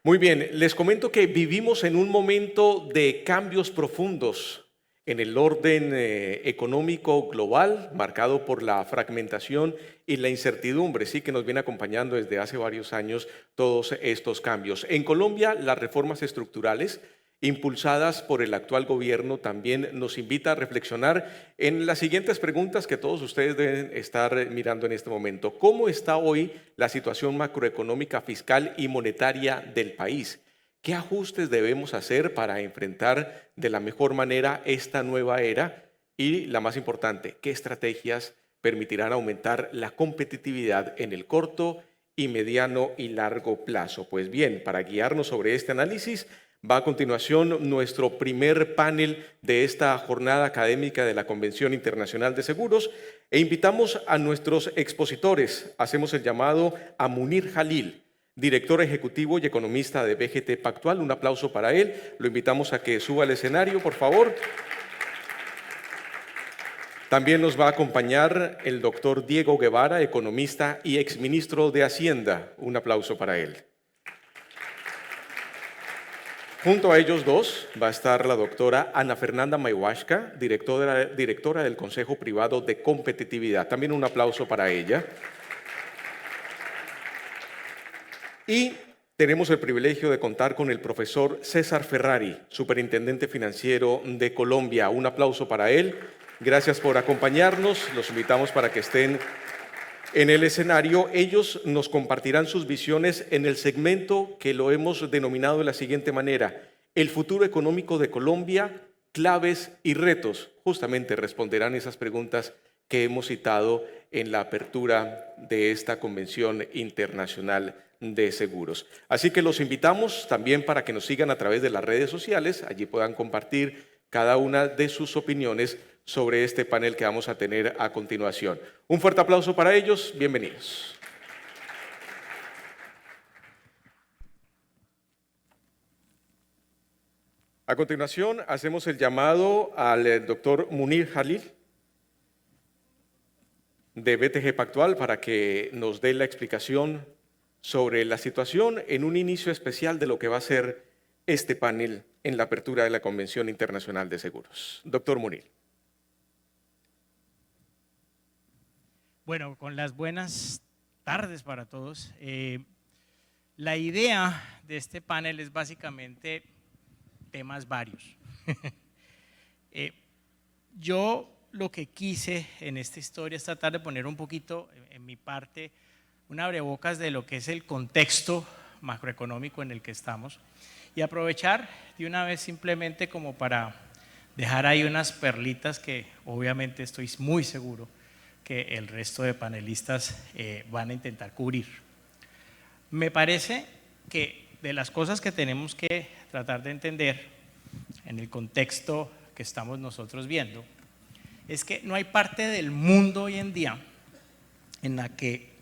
Muy bien, les comento que vivimos en un momento de cambios profundos en el orden económico global, marcado por la fragmentación y la incertidumbre, sí que nos viene acompañando desde hace varios años todos estos cambios. En Colombia, las reformas estructurales impulsadas por el actual gobierno también nos invita a reflexionar en las siguientes preguntas que todos ustedes deben estar mirando en este momento. ¿Cómo está hoy la situación macroeconómica, fiscal y monetaria del país? ¿Qué ajustes debemos hacer para enfrentar de la mejor manera esta nueva era? Y la más importante, ¿qué estrategias permitirán aumentar la competitividad en el corto y mediano y largo plazo? Pues bien, para guiarnos sobre este análisis, va a continuación nuestro primer panel de esta jornada académica de la Convención Internacional de Seguros e invitamos a nuestros expositores. Hacemos el llamado a Munir Jalil, director ejecutivo y economista de BGT Pactual. Un aplauso para él. Lo invitamos a que suba al escenario, por favor. También nos va a acompañar el doctor Diego Guevara, economista y exministro de Hacienda. Un aplauso para él. Junto a ellos dos va a estar la doctora Ana Fernanda Maiwashka, directora del Consejo Privado de Competitividad. También un aplauso para ella. Y tenemos el privilegio de contar con el profesor César Ferrari, superintendente financiero de Colombia. Un aplauso para él. Gracias por acompañarnos. Los invitamos para que estén en el escenario. Ellos nos compartirán sus visiones en el segmento que lo hemos denominado de la siguiente manera: el futuro económico de Colombia, claves y retos. Justamente responderán esas preguntas que hemos citado en la apertura de esta Convención Internacional de Seguros. Así que los invitamos también para que nos sigan a través de las redes sociales. Allí puedan compartir cada una de sus opiniones sobre este panel que vamos a tener a continuación. Un fuerte aplauso para ellos. Bienvenidos. A continuación, hacemos el llamado al doctor Munir Jalil, de BTG Pactual, para que nos dé la explicación sobre la situación en un inicio especial de lo que va a ser este panel en la apertura de la Convención Internacional de Seguros. Doctor Munir. Bueno, con las buenas tardes para todos. La idea de este panel es básicamente temas varios. Yo lo que quise en esta historia es tratar de poner un poquito en mi parte un abrebocas de lo que es el contexto macroeconómico en el que estamos y aprovechar de una vez simplemente como para dejar ahí unas perlitas que obviamente estoy muy seguro que el resto de panelistas van a intentar cubrir. Me parece que de las cosas que tenemos que tratar de entender en el contexto que estamos nosotros viendo es que no hay parte del mundo hoy en día en la que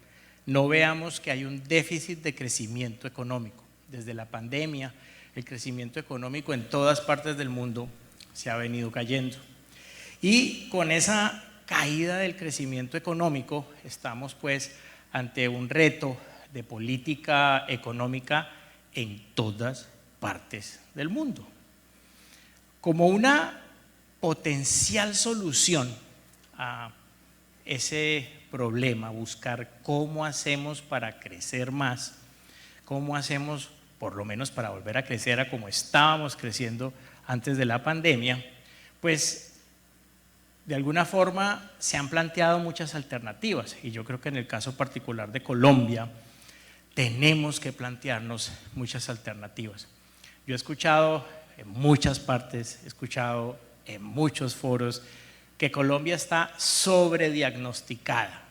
no veamos que hay un déficit de crecimiento económico. Desde la pandemia, el crecimiento económico en todas partes del mundo se ha venido cayendo. Y con esa caída del crecimiento económico estamos pues ante un reto de política económica en todas partes del mundo. Como una potencial solución a ese problema, buscar cómo hacemos para crecer más, cómo hacemos por lo menos para volver a crecer a como estábamos creciendo antes de la pandemia, pues de alguna forma se han planteado muchas alternativas y yo creo que en el caso particular de Colombia tenemos que plantearnos muchas alternativas. Yo he escuchado en muchas partes, he escuchado en muchos foros que Colombia está sobrediagnosticada,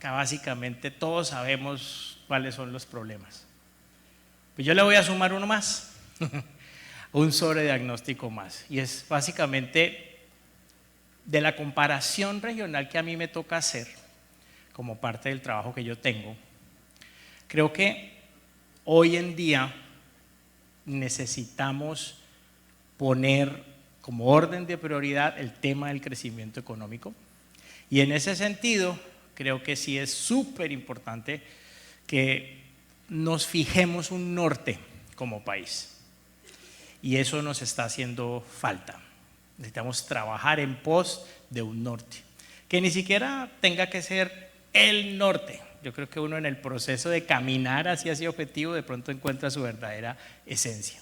que básicamente todos sabemos cuáles son los problemas. Pues yo le voy a sumar uno más, un sobrediagnóstico más, y es básicamente de la comparación regional que a mí me toca hacer como parte del trabajo que yo tengo. Creo que hoy en día necesitamos poner como orden de prioridad el tema del crecimiento económico y en ese sentido creo que sí es súper importante que nos fijemos un norte como país. Y eso nos está haciendo falta. Necesitamos trabajar en pos de un norte, que ni siquiera tenga que ser el norte. Yo creo que uno en el proceso de caminar hacia ese objetivo de pronto encuentra su verdadera esencia.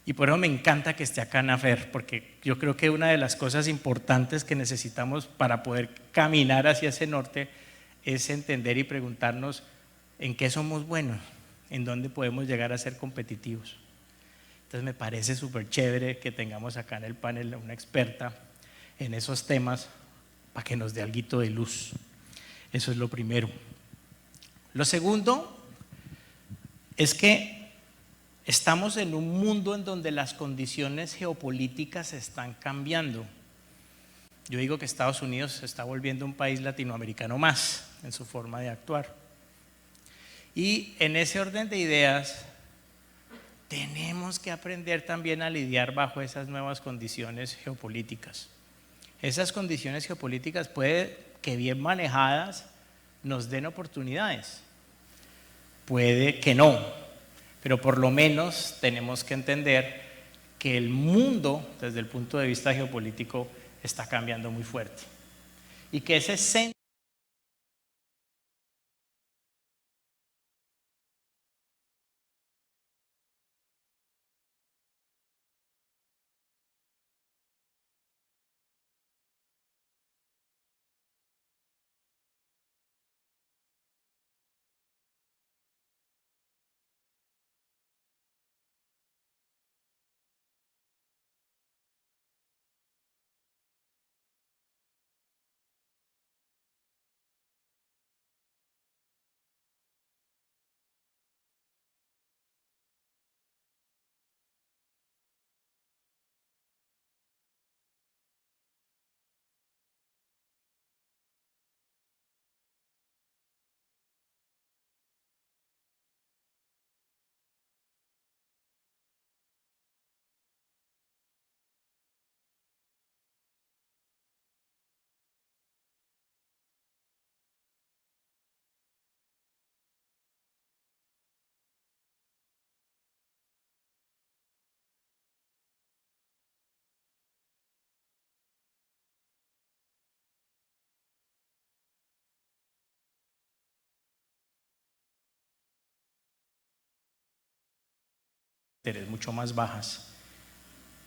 Y por eso me encanta que esté acá Nafer, porque yo creo que una de las cosas importantes que necesitamos para poder caminar hacia ese norte es entender y preguntarnos en qué somos buenos, en dónde podemos llegar a ser competitivos. Entonces me parece súper chévere que tengamos acá en el panel una experta en esos temas para que nos dé alguito de luz. Eso es lo primero. Lo segundo es que estamos en un mundo en donde las condiciones geopolíticas están cambiando. Yo digo que Estados Unidos se está volviendo un país latinoamericano más en su forma de actuar. Y en ese orden de ideas, tenemos que aprender también a lidiar bajo esas nuevas condiciones geopolíticas. Esas condiciones geopolíticas puede que bien manejadas nos den oportunidades, puede que no, pero por lo menos tenemos que entender que el mundo desde el punto de vista geopolítico está cambiando muy fuerte y que ese centro mucho más bajas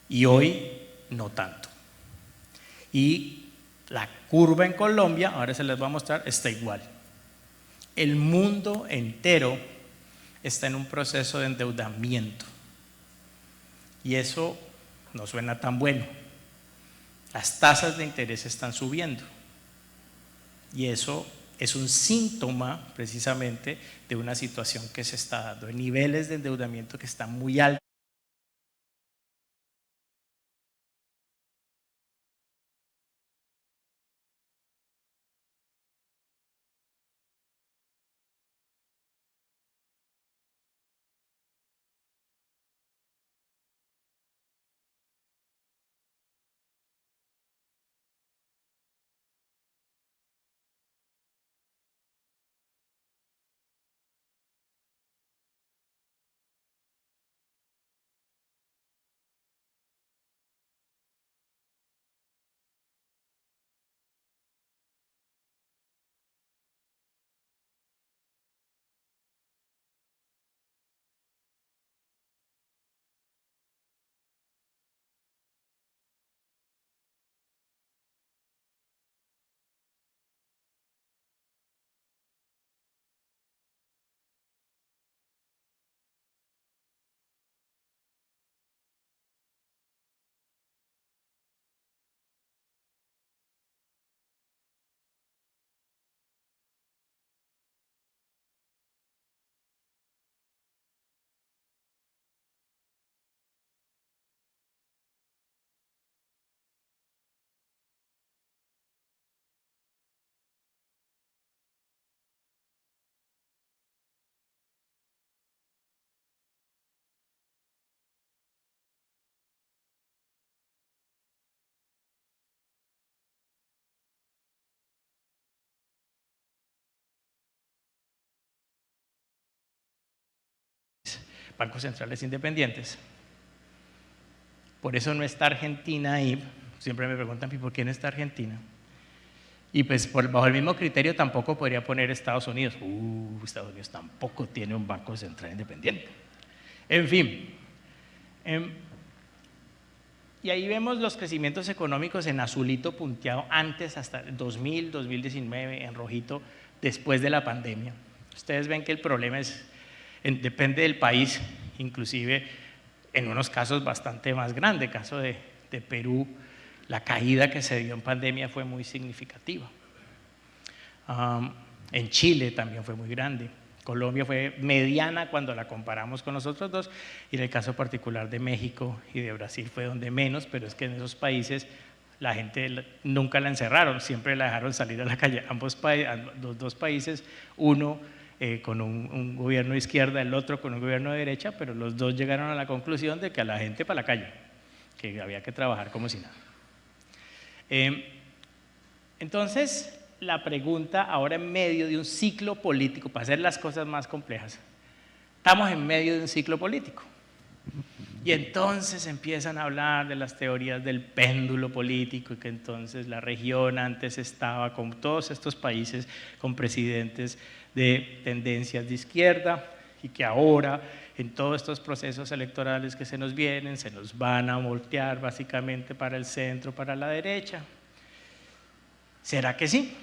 y hoy no tanto. Y la curva en Colombia, ahora se les va a mostrar, está igual. El mundo entero está en un proceso de endeudamiento y eso no suena tan bueno. Las tasas de interés están subiendo y eso es un síntoma precisamente de una situación que se está dando, de niveles de endeudamiento que están muy altos. bancos centrales independientes. Por eso no está Argentina ahí. Siempre me preguntan, ¿por qué no está Argentina? Y pues bajo el mismo criterio tampoco podría poner Estados Unidos. Estados Unidos tampoco tiene un banco central independiente. En fin. Y ahí vemos los crecimientos económicos en azulito punteado antes, hasta 2000, 2019, en rojito, después de la pandemia. Ustedes ven que el problema depende del país, inclusive en unos casos bastante más grande. El caso de Perú, la caída que se dio en pandemia fue muy significativa. En Chile también fue muy grande. Colombia fue mediana cuando la comparamos con los otros dos, y en el caso particular de México y de Brasil fue donde menos, pero es que en esos países la gente nunca la encerraron, siempre la dejaron salir a la calle. Los dos países, uno con un gobierno de izquierda, el otro con un gobierno de derecha, pero los dos llegaron a la conclusión de que a la gente para la calle, que había que trabajar como si nada. Entonces, la pregunta ahora en medio de un ciclo político, para hacer las cosas más complejas, estamos en medio de un ciclo político. Y entonces empiezan a hablar de las teorías del péndulo político, y que entonces la región antes estaba con todos estos países con presidentes de tendencias de izquierda, y que ahora en todos estos procesos electorales que se nos vienen, se nos van a voltear básicamente para el centro, para la derecha. ¿Será que sí?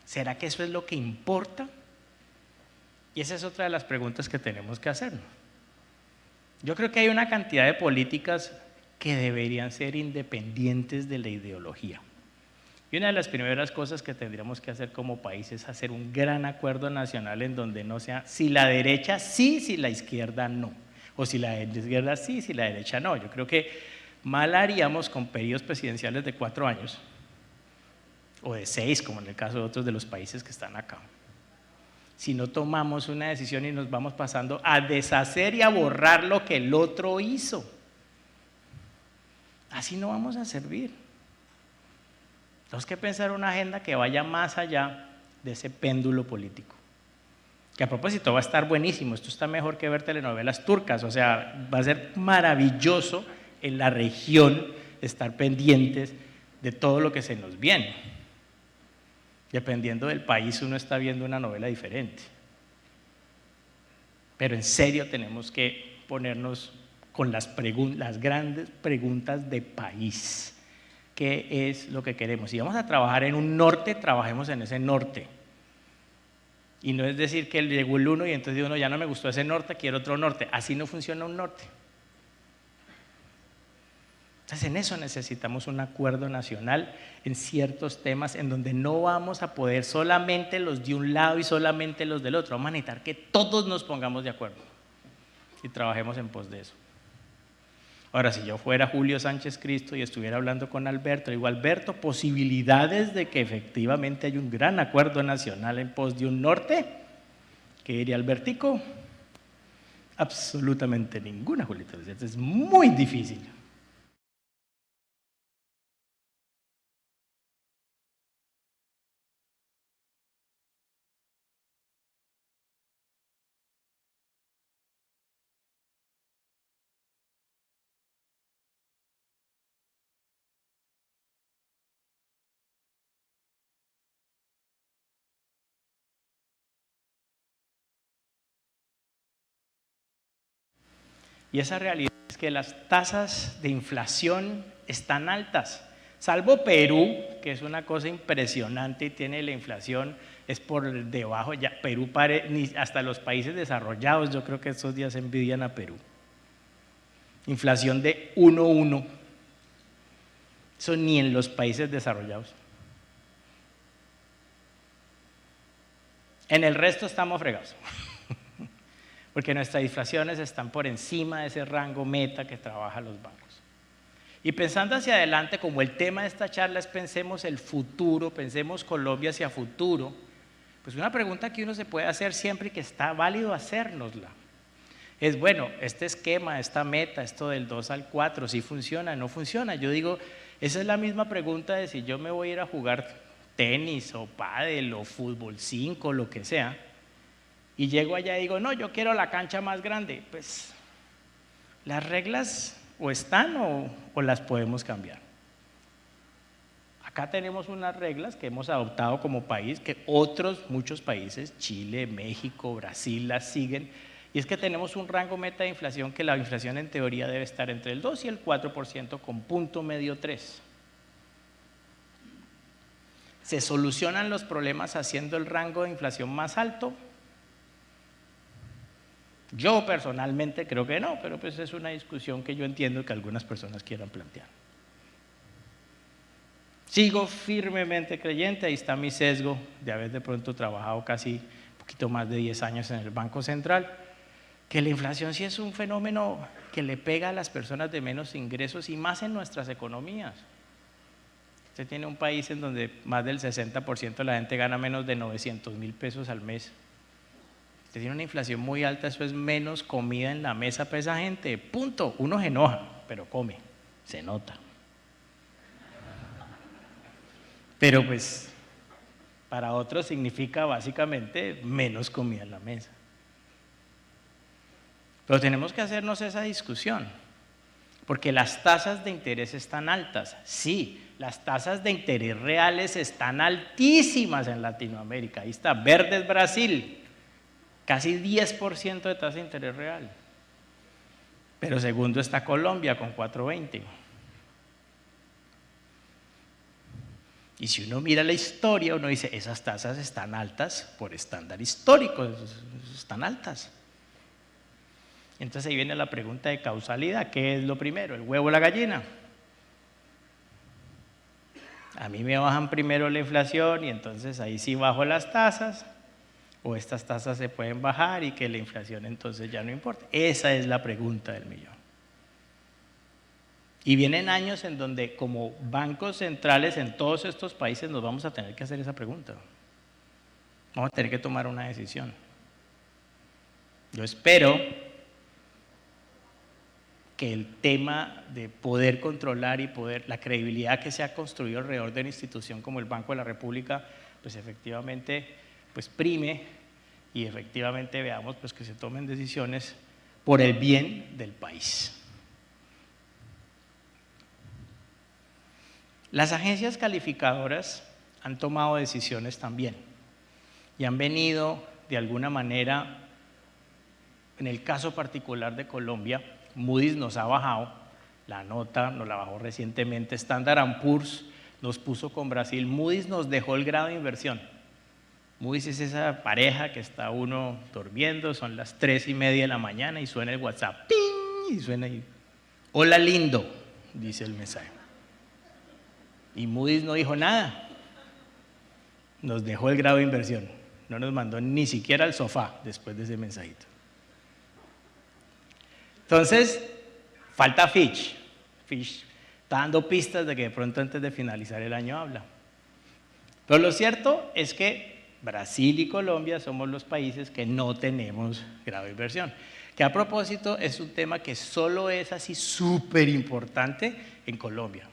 ¿Será que eso es lo que importa? Y esa es otra de las preguntas que tenemos que hacernos. Yo creo que hay una cantidad de políticas que deberían ser independientes de la ideología. Y una de las primeras cosas que tendríamos que hacer como país es hacer un gran acuerdo nacional en donde no sea si la derecha sí, si la izquierda no. O si la izquierda sí, si la derecha no. Yo creo que mal haríamos con periodos presidenciales de 4 años, o de 6, como en el caso de otros de los países que están acá, si no tomamos una decisión y nos vamos pasando a deshacer y a borrar lo que el otro hizo. Así no vamos a servir. Tenemos que pensar una agenda que vaya más allá de ese péndulo político. Que a propósito va a estar buenísimo, esto está mejor que ver telenovelas turcas, o sea, va a ser maravilloso en la región estar pendientes de todo lo que se nos viene. Dependiendo del país uno está viendo una novela diferente. Pero en serio tenemos que ponernos con las grandes preguntas de país. ¿Qué es lo que queremos? Si vamos a trabajar en un norte, trabajemos en ese norte. Y no es decir que llegó el uno y entonces uno ya no me gustó ese norte, quiero otro norte. Así no funciona un norte. Entonces en eso necesitamos un acuerdo nacional en ciertos temas en donde no vamos a poder solamente los de un lado y solamente los del otro. Vamos a necesitar que todos nos pongamos de acuerdo y trabajemos en pos de eso. Ahora, si yo fuera Julio Sánchez Cristo y estuviera hablando con Alberto, digo, Alberto, posibilidades de que efectivamente hay un gran acuerdo nacional en pos de un norte, ¿qué diría Albertico? Absolutamente ninguna, Julito. Es muy difícil. Y esa realidad es que las tasas de inflación están altas, salvo Perú, que es una cosa impresionante y tiene la inflación, es por debajo, ya Perú hasta los países desarrollados, yo creo que estos días envidian a Perú. Inflación de 1,1, eso ni en los países desarrollados. En el resto estamos fregados. Porque nuestras inflaciones están por encima de ese rango meta que trabajan los bancos. Y pensando hacia adelante, como el tema de esta charla es pensemos el futuro, pensemos Colombia hacia futuro, pues una pregunta que uno se puede hacer siempre y que está válido hacérnosla es, bueno, este esquema, esta meta, esto del 2 al 4, ¿sí funciona, no funciona? Yo digo, esa es la misma pregunta de si yo me voy a ir a jugar tenis o pádel o fútbol 5, lo que sea, y llego allá y digo, no, yo quiero la cancha más grande, pues las reglas o están o las podemos cambiar. Acá tenemos unas reglas que hemos adoptado como país, que muchos países, Chile, México, Brasil, las siguen, y es que tenemos un rango meta de inflación que la inflación en teoría debe estar entre el 2 y el 4% con punto medio 3. ¿Se solucionan los problemas haciendo el rango de inflación más alto? Yo personalmente creo que no, pero pues es una discusión que yo entiendo que algunas personas quieran plantear. Sigo firmemente creyente, ahí está mi sesgo de haber de pronto trabajado casi un poquito más de 10 años en el Banco Central, que la inflación sí es un fenómeno que le pega a las personas de menos ingresos y más en nuestras economías. Usted tiene un país en donde más del 60% de la gente gana menos de 900.000 pesos al mes. Usted tiene una inflación muy alta, eso es menos comida en la mesa para esa gente, punto. Uno se enoja, pero come, se nota. Pero pues para otros significa básicamente menos comida en la mesa. Pero tenemos que hacernos esa discusión, porque las tasas de interés están altas. Sí, las tasas de interés reales están altísimas en Latinoamérica. Ahí está, verde es Brasil, casi 10% de tasa de interés real. Pero segundo está Colombia con 4.20. Y si uno mira la historia, uno dice, esas tasas están altas por estándar histórico, están altas. Entonces ahí viene la pregunta de causalidad, ¿qué es lo primero, el huevo o la gallina? A mí me bajan primero la inflación y entonces ahí sí bajo las tasas, o estas tasas se pueden bajar y que la inflación entonces ya no importa. Esa es la pregunta del millón. Y vienen años en donde como bancos centrales en todos estos países nos vamos a tener que hacer esa pregunta. Vamos a tener que tomar una decisión. Yo espero que el tema de poder controlar y la credibilidad que se ha construido alrededor de una institución como el Banco de la República, pues efectivamente pues prime y efectivamente veamos pues que se tomen decisiones por el bien del país. Las agencias calificadoras han tomado decisiones también y han venido de alguna manera, en el caso particular de Colombia, Moody's nos ha bajado la nota, nos la bajó recientemente, Standard & Poor's nos puso con Brasil, Moody's nos dejó el grado de inversión. Moody's es esa pareja que está uno durmiendo, son las 3:30 de la mañana y suena el WhatsApp, ¡ping! Y suena ahí, hola lindo, dice el mensaje. Y Moody's no dijo nada, nos dejó el grado de inversión, no nos mandó ni siquiera al sofá después de ese mensajito. Entonces, falta Fitch. Fitch está dando pistas de que de pronto antes de finalizar el año habla. Pero lo cierto es que Brasil y Colombia somos los países que no tenemos grado de inversión. Que a propósito es un tema que solo es así súper importante en Colombia.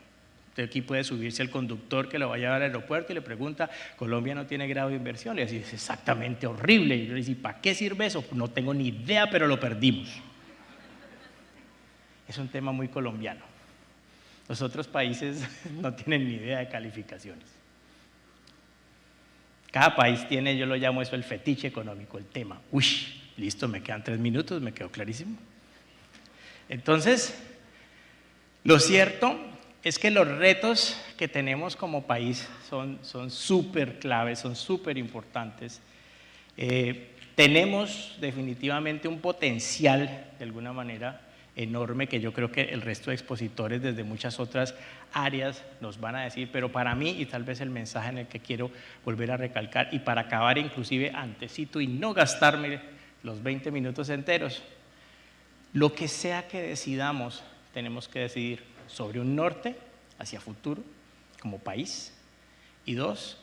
Usted aquí puede subirse el conductor que lo va a llevar al aeropuerto y le pregunta, Colombia no tiene grado de inversión. Le dice, es exactamente horrible. Y yo le digo, ¿para qué sirve eso? No tengo ni idea, pero lo perdimos. Es un tema muy colombiano. Los otros países no tienen ni idea de calificaciones. Cada país tiene, yo lo llamo eso el fetiche económico, el tema. Uy, listo, me quedan 3 minutos, me quedó clarísimo. Entonces, lo cierto es que los retos que tenemos como país son súper claves, son súper importantes. Tenemos definitivamente un potencial, de alguna manera, enorme, que yo creo que el resto de expositores desde muchas otras áreas nos van a decir, pero para mí, y tal vez el mensaje en el que quiero volver a recalcar, y para acabar inclusive antecito y no gastarme los 20 minutos enteros, lo que sea que decidamos, tenemos que decidir sobre un norte hacia futuro como país, y 2,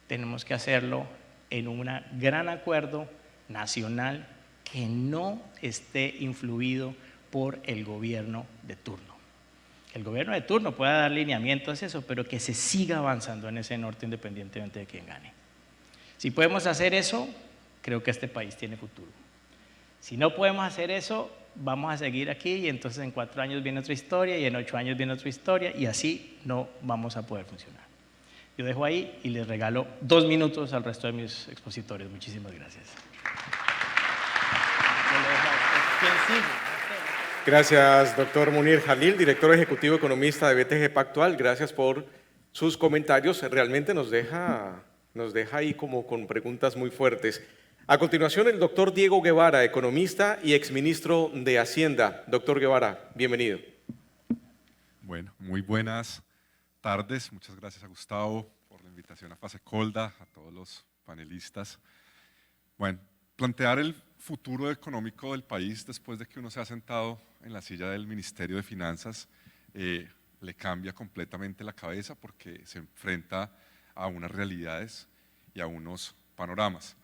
tenemos que hacerlo en un gran acuerdo nacional que no esté influido por el gobierno de turno. El gobierno de turno pueda dar lineamientos a eso, pero que se siga avanzando en ese norte independientemente de quién gane. Si podemos hacer eso, creo que este país tiene futuro. Si no podemos hacer eso, vamos a seguir aquí y entonces en 4 años viene otra historia y en 8 años viene otra historia y así no vamos a poder funcionar. Yo dejo ahí y les regalo 2 minutos al resto de mis expositores. Muchísimas gracias. Gracias, doctor Munir Jalil, director ejecutivo economista de BTG Pactual. Gracias por sus comentarios. Realmente nos deja ahí como con preguntas muy fuertes. A continuación, el doctor Diego Guevara, economista y exministro de Hacienda. Doctor Guevara, bienvenido. Bueno, muy buenas tardes. Muchas gracias a Gustavo por la invitación a Fasecolda, a todos los panelistas. Bueno, plantear el futuro económico del país después de que uno se ha sentado en la silla del Ministerio de Finanzas le cambia completamente la cabeza porque se enfrenta a unas realidades y a unos panoramas.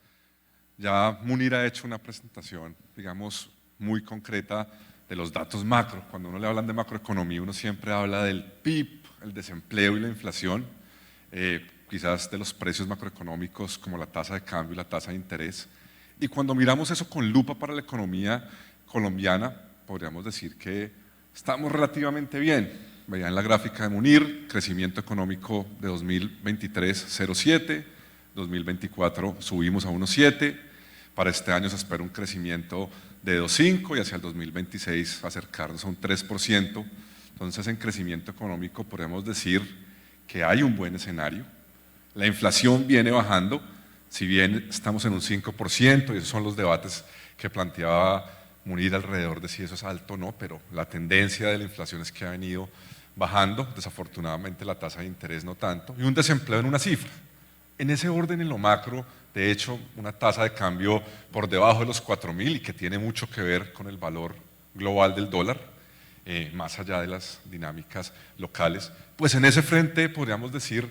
Ya Munir ha hecho una presentación, digamos, muy concreta de los datos macro. Cuando uno le hablan de macroeconomía, uno siempre habla del PIB, el desempleo y la inflación, quizás de los precios macroeconómicos como la tasa de cambio y la tasa de interés. Y cuando miramos eso con lupa para la economía colombiana, podríamos decir que estamos relativamente bien. Vean la gráfica de Munir, crecimiento económico de 2023, 0,7, 2024 subimos a 1,7, para este año se espera un crecimiento de 2,5 y hacia el 2026 acercarnos a un 3%. Entonces, en crecimiento económico podemos decir que hay un buen escenario. La inflación viene bajando, si bien estamos en un 5%, y esos son los debates que planteaba Munir alrededor de si eso es alto o no, pero la tendencia de la inflación es que ha venido bajando, desafortunadamente la tasa de interés no tanto, y un desempleo en una cifra. En ese orden, en lo macro, de hecho, una tasa de cambio por debajo de los 4.000 y que tiene mucho que ver con el valor global del dólar, más allá de las dinámicas locales, pues en ese frente podríamos decir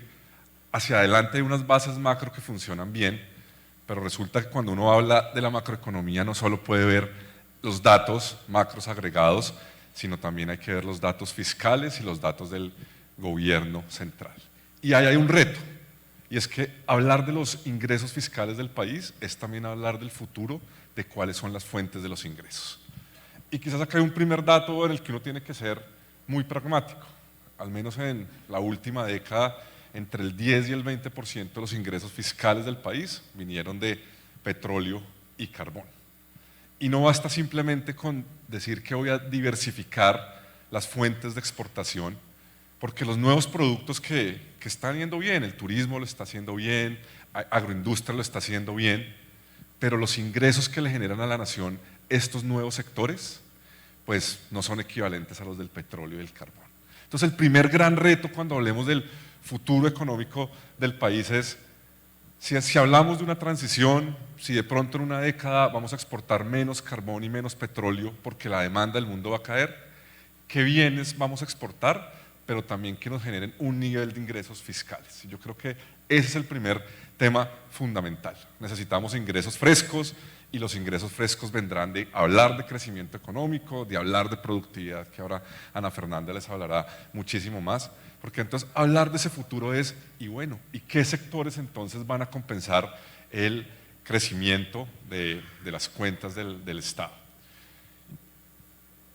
hacia adelante hay unas bases macro que funcionan bien, pero resulta que cuando uno habla de la macroeconomía no solo puede ver los datos macros agregados, sino también hay que ver los datos fiscales y los datos del gobierno central. Y ahí hay un reto, y es que hablar de los ingresos fiscales del país es también hablar del futuro, de cuáles son las fuentes de los ingresos. Y quizás acá hay un primer dato en el que uno tiene que ser muy pragmático. Al menos en la última década, entre el 10 y el 20% de los ingresos fiscales del país vinieron de petróleo y carbón. Y no basta simplemente con decir que voy a diversificar las fuentes de exportación, porque los nuevos productos que están yendo bien, el turismo lo está haciendo bien, agroindustria lo está haciendo bien, pero los ingresos que le generan a la nación estos nuevos sectores, pues no son equivalentes a los del petróleo y del carbón. Entonces el primer gran reto cuando hablemos del futuro económico del país es, si hablamos de una transición, si de pronto en una década vamos a exportar menos carbón y menos petróleo porque la demanda del mundo va a caer, ¿qué bienes vamos a exportar? Pero también que nos generen un nivel de ingresos fiscales. Yo creo que ese es el primer tema fundamental. Necesitamos ingresos frescos y los ingresos frescos vendrán de hablar de crecimiento económico, de hablar de productividad, que ahora Ana Fernanda les hablará muchísimo más, porque entonces hablar de ese futuro es, y bueno, ¿y qué sectores entonces van a compensar el crecimiento de las cuentas del Estado?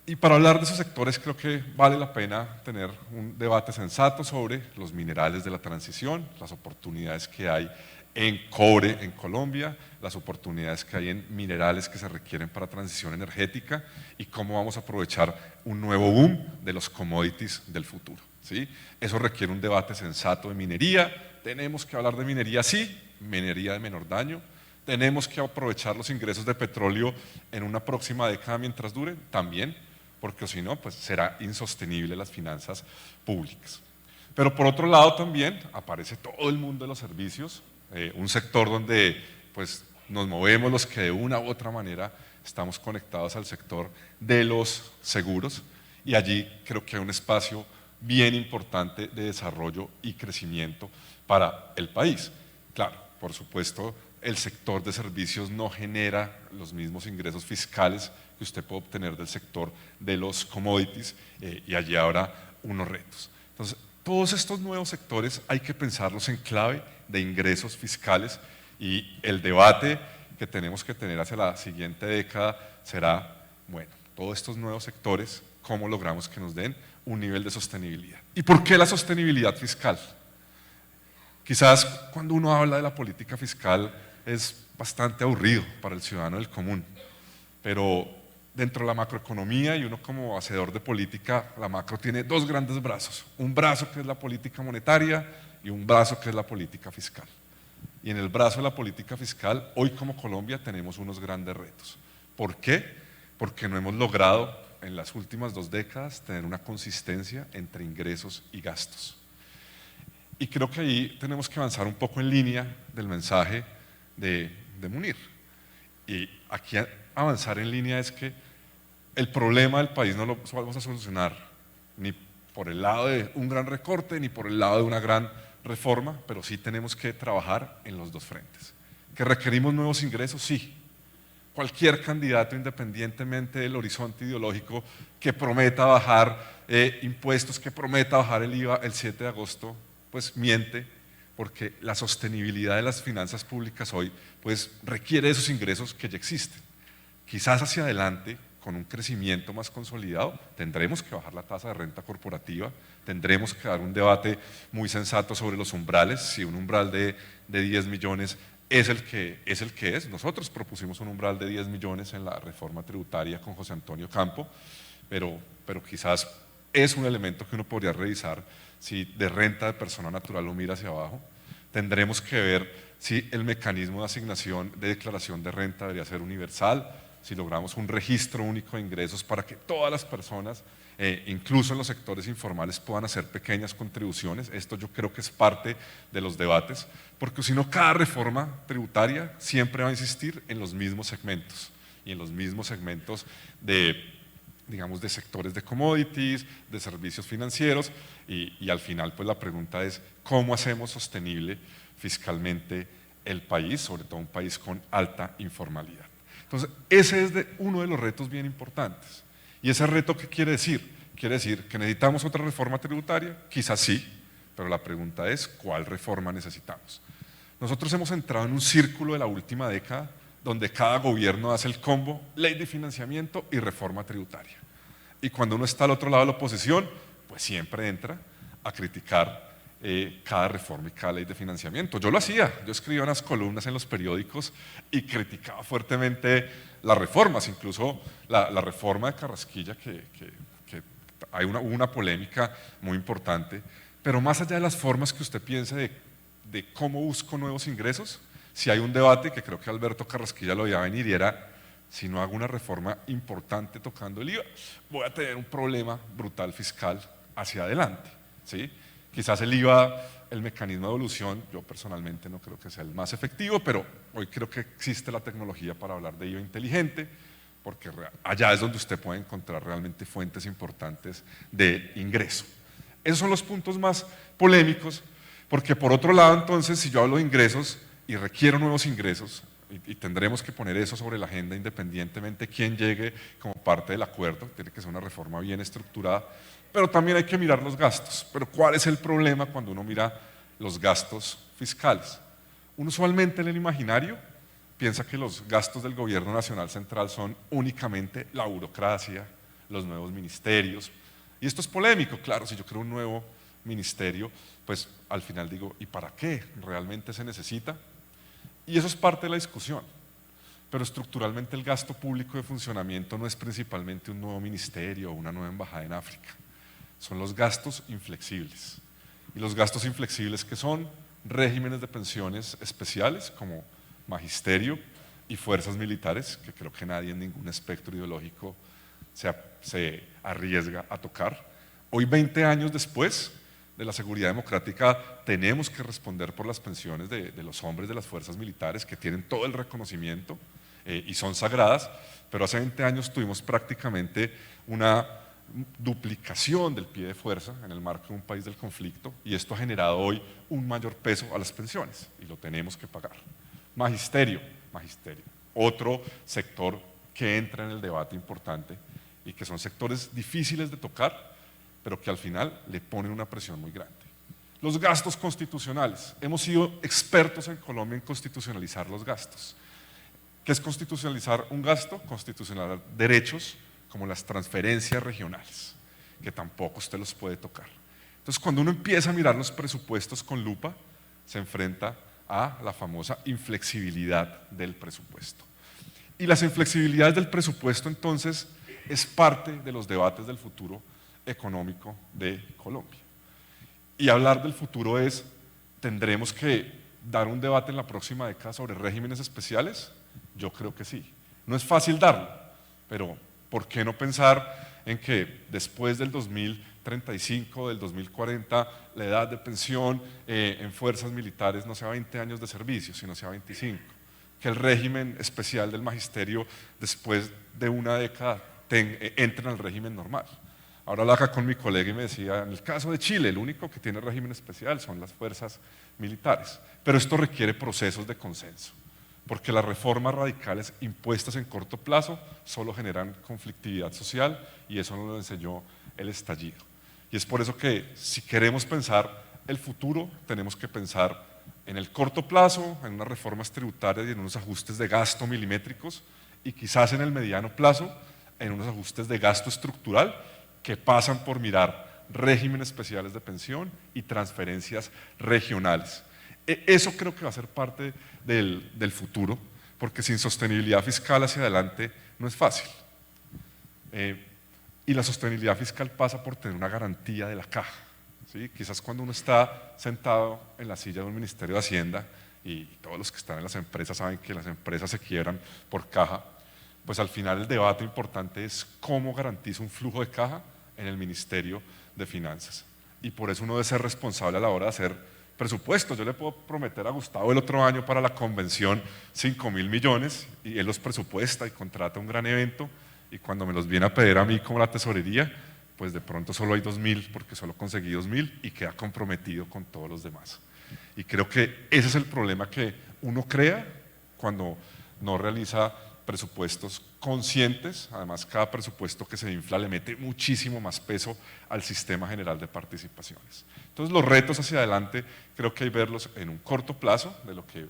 Y para hablar de esos sectores creo que vale la pena tener un debate sensato sobre los minerales de la transición, las oportunidades que hay en cobre en Colombia, las oportunidades que hay en minerales que se requieren para transición energética y cómo vamos a aprovechar un nuevo boom de los commodities del futuro, ¿sí? Eso requiere un debate sensato de minería, tenemos que hablar de minería, sí, minería de menor daño, tenemos que aprovechar los ingresos de petróleo en una próxima década mientras dure, también, porque si no, pues será insostenible las finanzas públicas. Pero por otro lado también aparece todo el mundo de los servicios, un sector donde pues, nos movemos los que de una u otra manera estamos conectados al sector de los seguros y allí creo que hay un espacio bien importante de desarrollo y crecimiento para el país. Claro, por supuesto, el sector de servicios no genera los mismos ingresos fiscales que usted puede obtener del sector de los commodities y allí habrá unos retos. Entonces, todos estos nuevos sectores hay que pensarlos en clave de ingresos fiscales y el debate que tenemos que tener hacia la siguiente década será, bueno, todos estos nuevos sectores, cómo logramos que nos den un nivel de sostenibilidad. ¿Y por qué la sostenibilidad fiscal? Quizás cuando uno habla de la política fiscal es bastante aburrido para el ciudadano del común, pero dentro de la macroeconomía y uno como hacedor de política, la macro tiene dos grandes brazos, un brazo que es la política monetaria y un brazo que es la política fiscal. Y en el brazo de la política fiscal, hoy como Colombia tenemos unos grandes retos. ¿Por qué? Porque no hemos logrado en las últimas 2 décadas tener una consistencia entre ingresos y gastos. Y creo que ahí tenemos que avanzar un poco en línea del mensaje de Munir. Y aquí avanzar en línea es que el problema del país no lo vamos a solucionar ni por el lado de un gran recorte ni por el lado de una gran reforma, pero sí tenemos que trabajar en los dos frentes. ¿Que requerimos nuevos ingresos? Sí. Cualquier candidato, independientemente del horizonte ideológico, que prometa bajar impuestos, que prometa bajar el IVA el 7 de agosto, pues miente, porque la sostenibilidad de las finanzas públicas hoy pues requiere de esos ingresos que ya existen. Quizás hacia adelante, con un crecimiento más consolidado, tendremos que bajar la tasa de renta corporativa, tendremos que dar un debate muy sensato sobre los umbrales, si un umbral de 10 millones es el que es. Nosotros propusimos un umbral de 10 millones en la reforma tributaria con José Antonio Campo, pero quizás es un elemento que uno podría revisar si de renta de persona natural lo mira hacia abajo. Tendremos que ver si el mecanismo de asignación de declaración de renta debería ser universal, si logramos un registro único de ingresos para que todas las personas, incluso en los sectores informales, puedan hacer pequeñas contribuciones. Esto yo creo que es parte de los debates, porque si no, cada reforma tributaria siempre va a insistir en los mismos segmentos y en los mismos segmentos de, digamos, de sectores de commodities, de servicios financieros, y al final pues la pregunta es ¿cómo hacemos sostenible fiscalmente el país, sobre todo un país con alta informalidad? Entonces, ese es uno de los retos bien importantes. ¿Y ese reto qué quiere decir? Quiere decir que necesitamos otra reforma tributaria, quizás sí, pero la pregunta es ¿cuál reforma necesitamos? Nosotros hemos entrado en un círculo de la última década donde cada gobierno hace el combo, ley de financiamiento y reforma tributaria. Y cuando uno está al otro lado de la oposición, pues siempre entra a criticar cada reforma y cada ley de financiamiento. Yo lo hacía, yo escribía unas columnas en los periódicos y criticaba fuertemente las reformas, incluso la reforma de Carrasquilla, que hay una polémica muy importante, pero más allá de las formas que usted piense de cómo busco nuevos ingresos, si hay un debate que creo que Alberto Carrasquilla lo veía venir y era, si no hago una reforma importante tocando el IVA, voy a tener un problema brutal fiscal hacia adelante, ¿sí? Quizás el IVA, el mecanismo de evolución, yo personalmente no creo que sea el más efectivo, pero hoy creo que existe la tecnología para hablar de IVA inteligente, porque allá es donde usted puede encontrar realmente fuentes importantes de ingreso. Esos son los puntos más polémicos, porque por otro lado entonces, si yo hablo de ingresos y requiero nuevos ingresos, y tendremos que poner eso sobre la agenda independientemente quién llegue como parte del acuerdo, tiene que ser una reforma bien estructurada, pero también hay que mirar los gastos. Pero ¿cuál es el problema cuando uno mira los gastos fiscales? Uno usualmente en el imaginario piensa que los gastos del gobierno nacional central son únicamente la burocracia, los nuevos ministerios, y esto es polémico, claro, si yo creo un nuevo ministerio, pues al final digo, ¿y para qué realmente se necesita? Y eso es parte de la discusión, pero estructuralmente el gasto público de funcionamiento no es principalmente un nuevo ministerio o una nueva embajada en África, son los gastos inflexibles. Y los gastos inflexibles que son regímenes de pensiones especiales como magisterio y fuerzas militares, que creo que nadie en ningún espectro ideológico se arriesga a tocar. Hoy, 20 años después de la seguridad democrática, tenemos que responder por las pensiones de los hombres de las fuerzas militares que tienen todo el reconocimiento y son sagradas, pero hace 20 años tuvimos prácticamente una duplicación del pie de fuerza en el marco de un país del conflicto y esto ha generado hoy un mayor peso a las pensiones y lo tenemos que pagar. Magisterio, otro sector que entra en el debate importante y que son sectores difíciles de tocar, pero que al final le ponen una presión muy grande. Los gastos constitucionales, hemos sido expertos en Colombia en constitucionalizar los gastos. ¿Qué es constitucionalizar un gasto? Constitucionalizar derechos como las transferencias regionales, que tampoco usted los puede tocar. Entonces, cuando uno empieza a mirar los presupuestos con lupa, se enfrenta a la famosa inflexibilidad del presupuesto. Y las inflexibilidades del presupuesto, entonces, es parte de los debates del futuro económico de Colombia. Y hablar del futuro es, ¿tendremos que dar un debate en la próxima década sobre regímenes especiales? Yo creo que sí. No es fácil darlo, pero ¿por qué no pensar en que después del 2035, del 2040, la edad de pensión en fuerzas militares no sea 20 años de servicio, sino sea 25? Que el régimen especial del magisterio después de una década entre en el régimen normal. Ahora hablaba acá con mi colega y me decía, en el caso de Chile, el único que tiene régimen especial son las fuerzas militares. Pero esto requiere procesos de consenso, porque las reformas radicales impuestas en corto plazo solo generan conflictividad social y eso nos lo enseñó el estallido. Y es por eso que si queremos pensar el futuro, tenemos que pensar en el corto plazo, en unas reformas tributarias y en unos ajustes de gasto milimétricos, y quizás en el mediano plazo, en unos ajustes de gasto estructural que pasan por mirar regímenes especiales de pensión y transferencias regionales. Eso creo que va a ser parte del futuro, porque sin sostenibilidad fiscal hacia adelante no es fácil. Y la sostenibilidad fiscal pasa por tener una garantía de la caja. ¿Sí? Quizás cuando uno está sentado en la silla de un Ministerio de Hacienda, y todos los que están en las empresas saben que las empresas se quiebran por caja, pues al final el debate importante es cómo garantiza un flujo de caja en el Ministerio de Finanzas. Y por eso uno debe ser responsable a la hora de hacer presupuestos. Yo le puedo prometer a Gustavo el otro año para la convención 5.000 millones y él los presupuesta y contrata un gran evento, y cuando me los viene a pedir a mí como la tesorería, pues de pronto solo hay 2.000 porque solo conseguí 2.000 y queda comprometido con todos los demás. Y creo que ese es el problema que uno crea cuando no realiza presupuestos conscientes. Además, cada presupuesto que se infla le mete muchísimo más peso al sistema general de participaciones. Entonces, los retos hacia adelante creo que hay que verlos en un corto plazo de lo que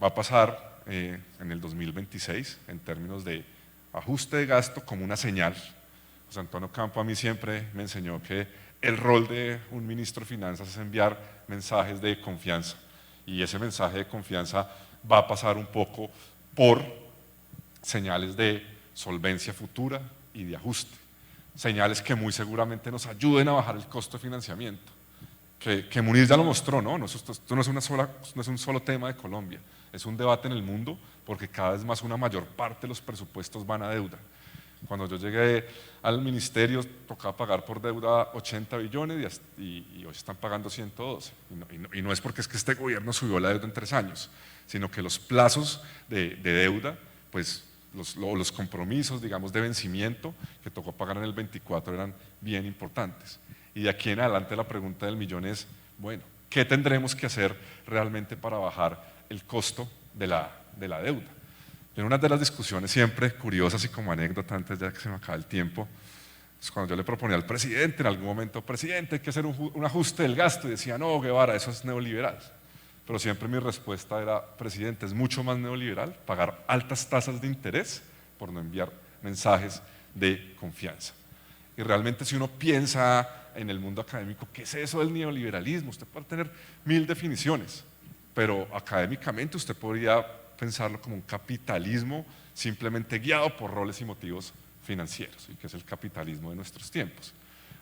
va a pasar en el 2026 en términos de ajuste de gasto como una señal. José Antonio Campo a mí siempre me enseñó que el rol de un ministro de Finanzas es enviar mensajes de confianza, y ese mensaje de confianza va a pasar un poco por señales de solvencia futura y de ajuste, señales que muy seguramente nos ayuden a bajar el costo de financiamiento, que Muniz ya lo mostró, ¿no? Esto no es un solo tema de Colombia, es un debate en el mundo, porque cada vez más una mayor parte de los presupuestos van a deuda. Cuando yo llegué al ministerio tocaba pagar por deuda 80 billones y hoy están pagando 112. Y no es porque es que este gobierno subió la deuda en 3 años, sino que los plazos de deuda, pues los compromisos, digamos, de vencimiento que tocó pagar en el 24 eran bien importantes. Y de aquí en adelante la pregunta del millón es, bueno, ¿qué tendremos que hacer realmente para bajar el costo de la deuda? En una de las discusiones siempre curiosas y como anécdota, antes ya que se me acaba el tiempo, es cuando yo le proponía al presidente en algún momento, presidente, hay que hacer un ajuste del gasto, y decía, no, Guevara, eso es neoliberal. Pero siempre mi respuesta era, presidente, es mucho más neoliberal pagar altas tasas de interés por no enviar mensajes de confianza. Y realmente si uno piensa en el mundo académico, ¿qué es eso del neoliberalismo? Usted puede tener 1000 definiciones, pero académicamente usted podría pensarlo como un capitalismo simplemente guiado por roles y motivos financieros, y que es el capitalismo de nuestros tiempos.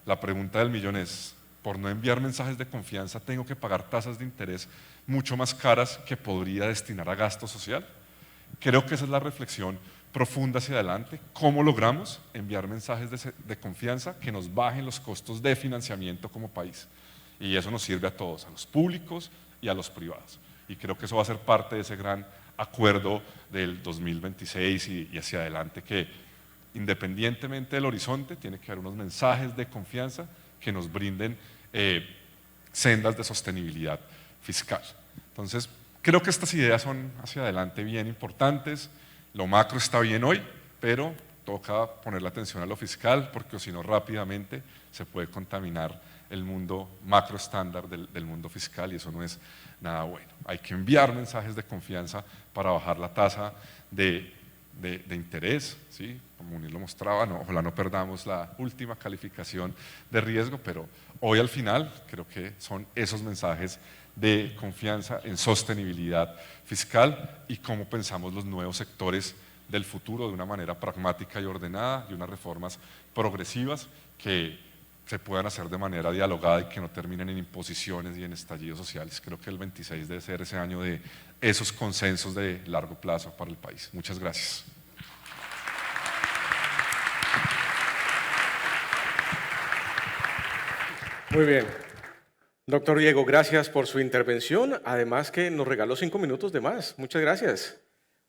La pregunta del millón es, por no enviar mensajes de confianza, ¿tengo que pagar tasas de interés mucho más caras que podría destinar a gasto social? Creo que esa es la reflexión profunda hacia adelante. ¿Cómo logramos enviar mensajes de confianza que nos bajen los costos de financiamiento como país? Y eso nos sirve a todos, a los públicos y a los privados. Y creo que eso va a ser parte de ese gran acuerdo del 2026 y hacia adelante, que independientemente del horizonte tiene que haber unos mensajes de confianza que nos brinden sendas de sostenibilidad fiscal. Entonces, creo que estas ideas son hacia adelante bien importantes. Lo macro está bien hoy, pero toca ponerle atención a lo fiscal, porque si no rápidamente se puede contaminar el mundo macro estándar del mundo fiscal y eso no es nada bueno. Hay que enviar mensajes de confianza para bajar la tasa de interés, ¿sí? Como Munir lo mostraba, no, ojalá no perdamos la última calificación de riesgo, pero hoy al final creo que son esos mensajes de confianza en sostenibilidad fiscal y cómo pensamos los nuevos sectores del futuro de una manera pragmática y ordenada y unas reformas progresivas que se puedan hacer de manera dialogada y que no terminen en imposiciones y en estallidos sociales. Creo que el 26 debe ser ese año de esos consensos de largo plazo para el país. Muchas gracias. Muy bien. Doctor Diego, gracias por su intervención. Además que nos regaló 5 minutos de más. Muchas gracias.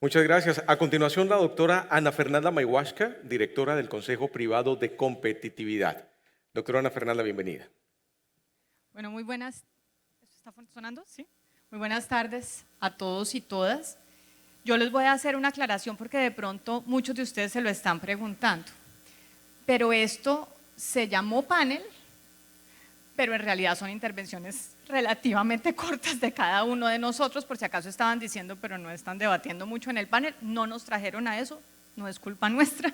Muchas gracias. A continuación, la doctora Ana Fernanda Mayhuasca, directora del Consejo Privado de Competitividad. Doctora Ana Fernanda, bienvenida. Bueno, muy buenas. ¿Está sonando? Sí. Muy buenas tardes a todos y todas. Yo les voy a hacer una aclaración porque de pronto muchos de ustedes se lo están preguntando. Pero esto se llamó panel, pero en realidad son intervenciones relativamente cortas de cada uno de nosotros, por si acaso estaban diciendo, pero no están debatiendo mucho en el panel, no nos trajeron a eso, no es culpa nuestra,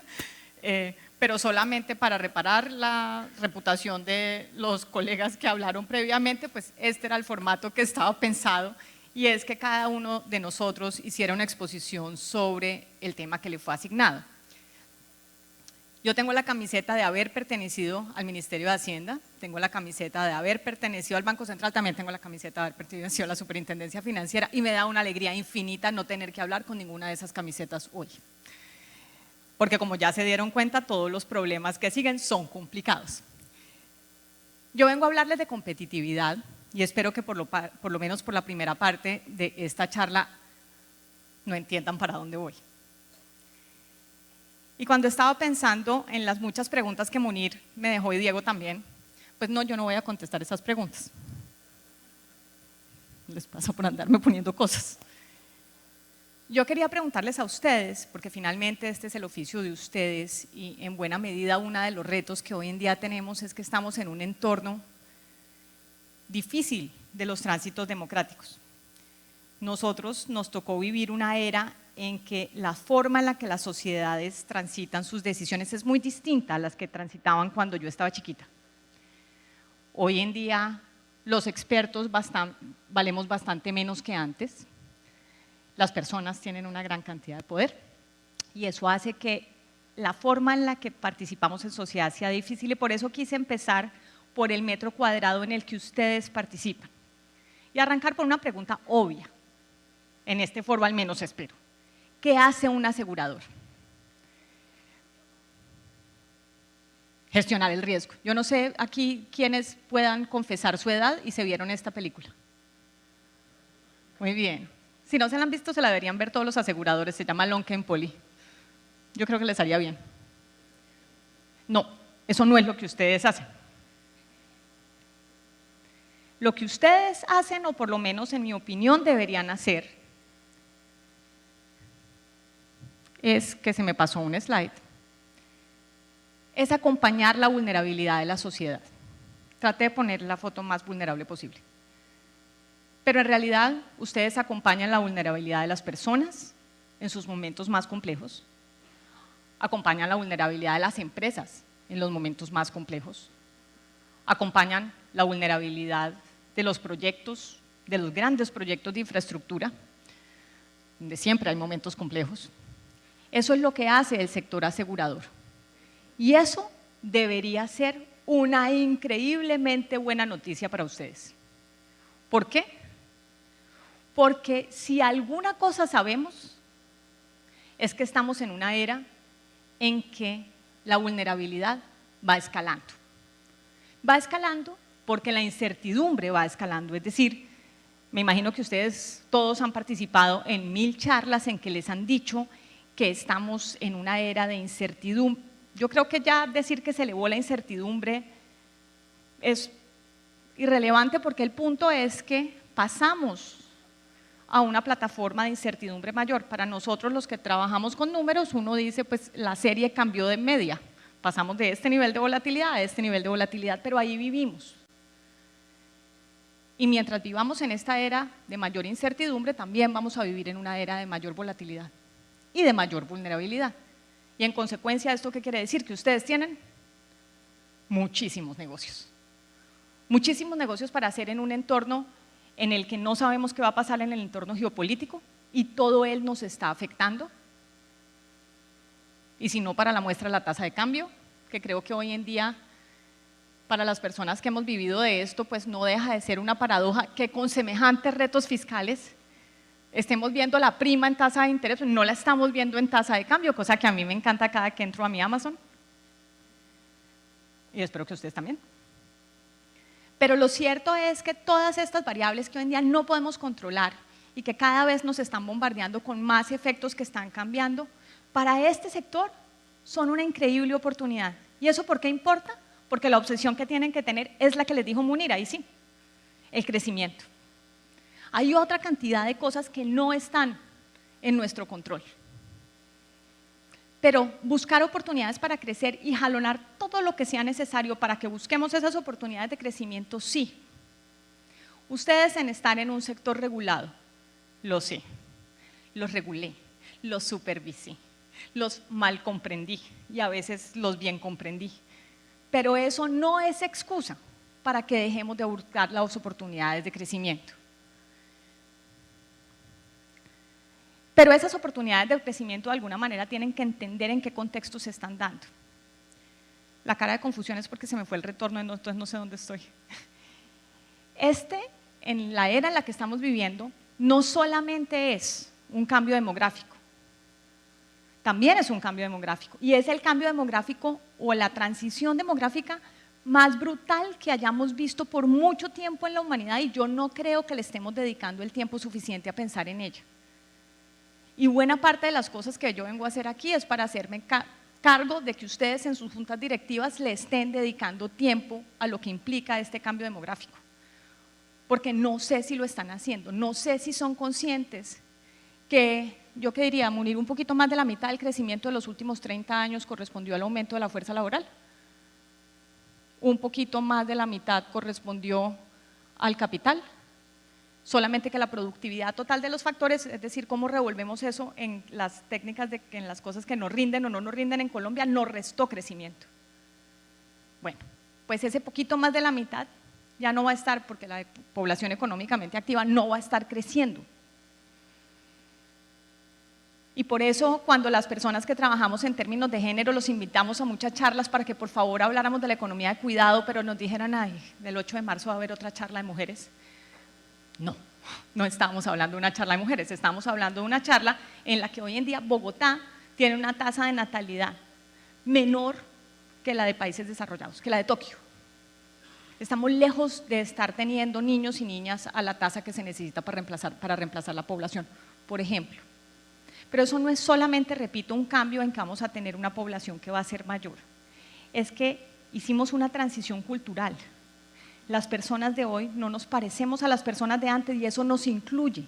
pero solamente para reparar la reputación de los colegas que hablaron previamente, pues este era el formato que estaba pensado y es que cada uno de nosotros hiciera una exposición sobre el tema que le fue asignado. Yo tengo la camiseta de haber pertenecido al Ministerio de Hacienda, tengo la camiseta de haber pertenecido al Banco Central, también tengo la camiseta de haber pertenecido a la Superintendencia Financiera y me da una alegría infinita no tener que hablar con ninguna de esas camisetas hoy. Porque como ya se dieron cuenta, todos los problemas que siguen son complicados. Yo vengo a hablarles de competitividad y espero que por lo menos por la primera parte de esta charla no entiendan para dónde voy. Y cuando estaba pensando en las muchas preguntas que Munir me dejó y Diego también, pues no, yo no voy a contestar esas preguntas. Les pasa por andarme poniendo cosas. Yo quería preguntarles a ustedes, porque finalmente este es el oficio de ustedes y en buena medida uno de los retos que hoy en día tenemos es que estamos en un entorno difícil de los tránsitos democráticos. Nosotros nos tocó vivir una era en que la forma en la que las sociedades transitan sus decisiones es muy distinta a las que transitaban cuando yo estaba chiquita. Hoy en día los expertos valemos bastante menos que antes, las personas tienen una gran cantidad de poder y eso hace que la forma en la que participamos en sociedad sea difícil y por eso quise empezar por el metro cuadrado en el que ustedes participan y arrancar por una pregunta obvia, en este foro al menos espero. ¿Qué hace un asegurador? Gestionar el riesgo. Yo no sé aquí quiénes puedan confesar su edad y se vieron esta película. Muy bien. Si no se la han visto, se la deberían ver todos los aseguradores. Se llama Long Ken Poly. Yo creo que les haría bien. No, eso no es lo que ustedes hacen. Lo que ustedes hacen, o por lo menos en mi opinión deberían hacer, es que se me pasó un slide, es acompañar la vulnerabilidad de la sociedad. Traté de poner la foto más vulnerable posible. Pero en realidad ustedes acompañan la vulnerabilidad de las personas en sus momentos más complejos, acompañan la vulnerabilidad de las empresas en los momentos más complejos, acompañan la vulnerabilidad de los proyectos, de los grandes proyectos de infraestructura, donde siempre hay momentos complejos. Eso es lo que hace el sector asegurador. Y eso debería ser una increíblemente buena noticia para ustedes. ¿Por qué? Porque si alguna cosa sabemos, es que estamos en una era en que la vulnerabilidad va escalando. Va escalando porque la incertidumbre va escalando, es decir, me imagino que ustedes todos han participado en 1000 charlas en que les han dicho que estamos en una era de incertidumbre. Yo creo que ya decir que se elevó la incertidumbre es irrelevante porque el punto es que pasamos a una plataforma de incertidumbre mayor. Para nosotros los que trabajamos con números, uno dice, pues la serie cambió de media, pasamos de este nivel de volatilidad a este nivel de volatilidad, pero ahí vivimos. Y mientras vivamos en esta era de mayor incertidumbre, también vamos a vivir en una era de mayor volatilidad y de mayor vulnerabilidad. Y en consecuencia, ¿esto qué quiere decir? Que ustedes tienen muchísimos negocios. Muchísimos negocios para hacer en un entorno en el que no sabemos qué va a pasar en el entorno geopolítico y todo él nos está afectando. Y si no, para la muestra la tasa de cambio, que creo que hoy en día, para las personas que hemos vivido de esto, pues no deja de ser una paradoja que con semejantes retos fiscales estemos viendo la prima en tasa de interés, no la estamos viendo en tasa de cambio, cosa que a mí me encanta cada que entro a mi Amazon. Y espero que ustedes también. Pero lo cierto es que todas estas variables que hoy en día no podemos controlar y que cada vez nos están bombardeando con más efectos que están cambiando, para este sector son una increíble oportunidad. ¿Y eso por qué importa? Porque la obsesión que tienen que tener es la que les dijo Munir, ahí sí, el crecimiento. Hay otra cantidad de cosas que no están en nuestro control. Pero buscar oportunidades para crecer y jalonar todo lo que sea necesario para que busquemos esas oportunidades de crecimiento, sí. Ustedes en estar en un sector regulado, lo sé, los regulé, los supervisé, los mal comprendí y a veces los bien comprendí. Pero eso no es excusa para que dejemos de buscar las oportunidades de crecimiento. Pero esas oportunidades de crecimiento de alguna manera tienen que entender en qué contexto se están dando. La cara de confusión es porque se me fue el retorno, entonces no sé dónde estoy. En la era en la que estamos viviendo, no solamente es un cambio demográfico, también es un cambio demográfico, y es el cambio demográfico o la transición demográfica más brutal que hayamos visto por mucho tiempo en la humanidad, y yo no creo que le estemos dedicando el tiempo suficiente a pensar en ella. Y buena parte de las cosas que yo vengo a hacer aquí es para hacerme cargo de que ustedes en sus juntas directivas le estén dedicando tiempo a lo que implica este cambio demográfico. Porque no sé si lo están haciendo, no sé si son conscientes que, yo que diría, Munir, un poquito más de la mitad del crecimiento de los últimos 30 años correspondió al aumento de la fuerza laboral. Un poquito más de la mitad correspondió al capital. Solamente que la productividad total de los factores, es decir, cómo revolvemos eso en las técnicas, en las cosas que nos rinden o no nos rinden en Colombia, nos restó crecimiento. Bueno, pues ese poquito más de la mitad ya no va a estar, porque la población económicamente activa no va a estar creciendo. Y por eso cuando las personas que trabajamos en términos de género los invitamos a muchas charlas para que por favor habláramos de la economía de cuidado, pero nos dijeran, ay, del 8 de marzo va a haber otra charla de mujeres. No, no estábamos hablando de una charla de mujeres, estamos hablando de una charla en la que hoy en día Bogotá tiene una tasa de natalidad menor que la de países desarrollados, que la de Tokio. Estamos lejos de estar teniendo niños y niñas a la tasa que se necesita para reemplazar la población, por ejemplo. Pero eso no es solamente, repito, un cambio en que vamos a tener una población que va a ser mayor. Es que hicimos una transición cultural. Las personas de hoy no nos parecemos a las personas de antes y eso nos incluye.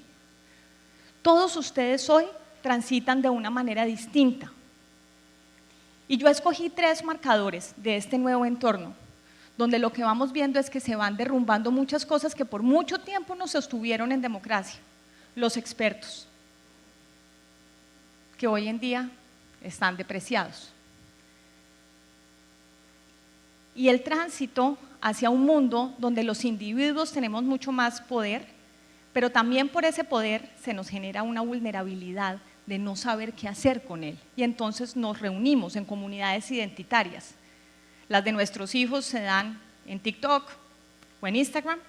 Todos ustedes hoy transitan de una manera distinta. Y yo escogí 3 marcadores de este nuevo entorno, donde lo que vamos viendo es que se van derrumbando muchas cosas que por mucho tiempo nos sostuvieron en democracia. Los expertos, que hoy en día están depreciados. Y el tránsito hacia un mundo donde los individuos tenemos mucho más poder, pero también por ese poder se nos genera una vulnerabilidad de no saber qué hacer con él. Y entonces nos reunimos en comunidades identitarias. Las de nuestros hijos se dan en TikTok o en Instagram,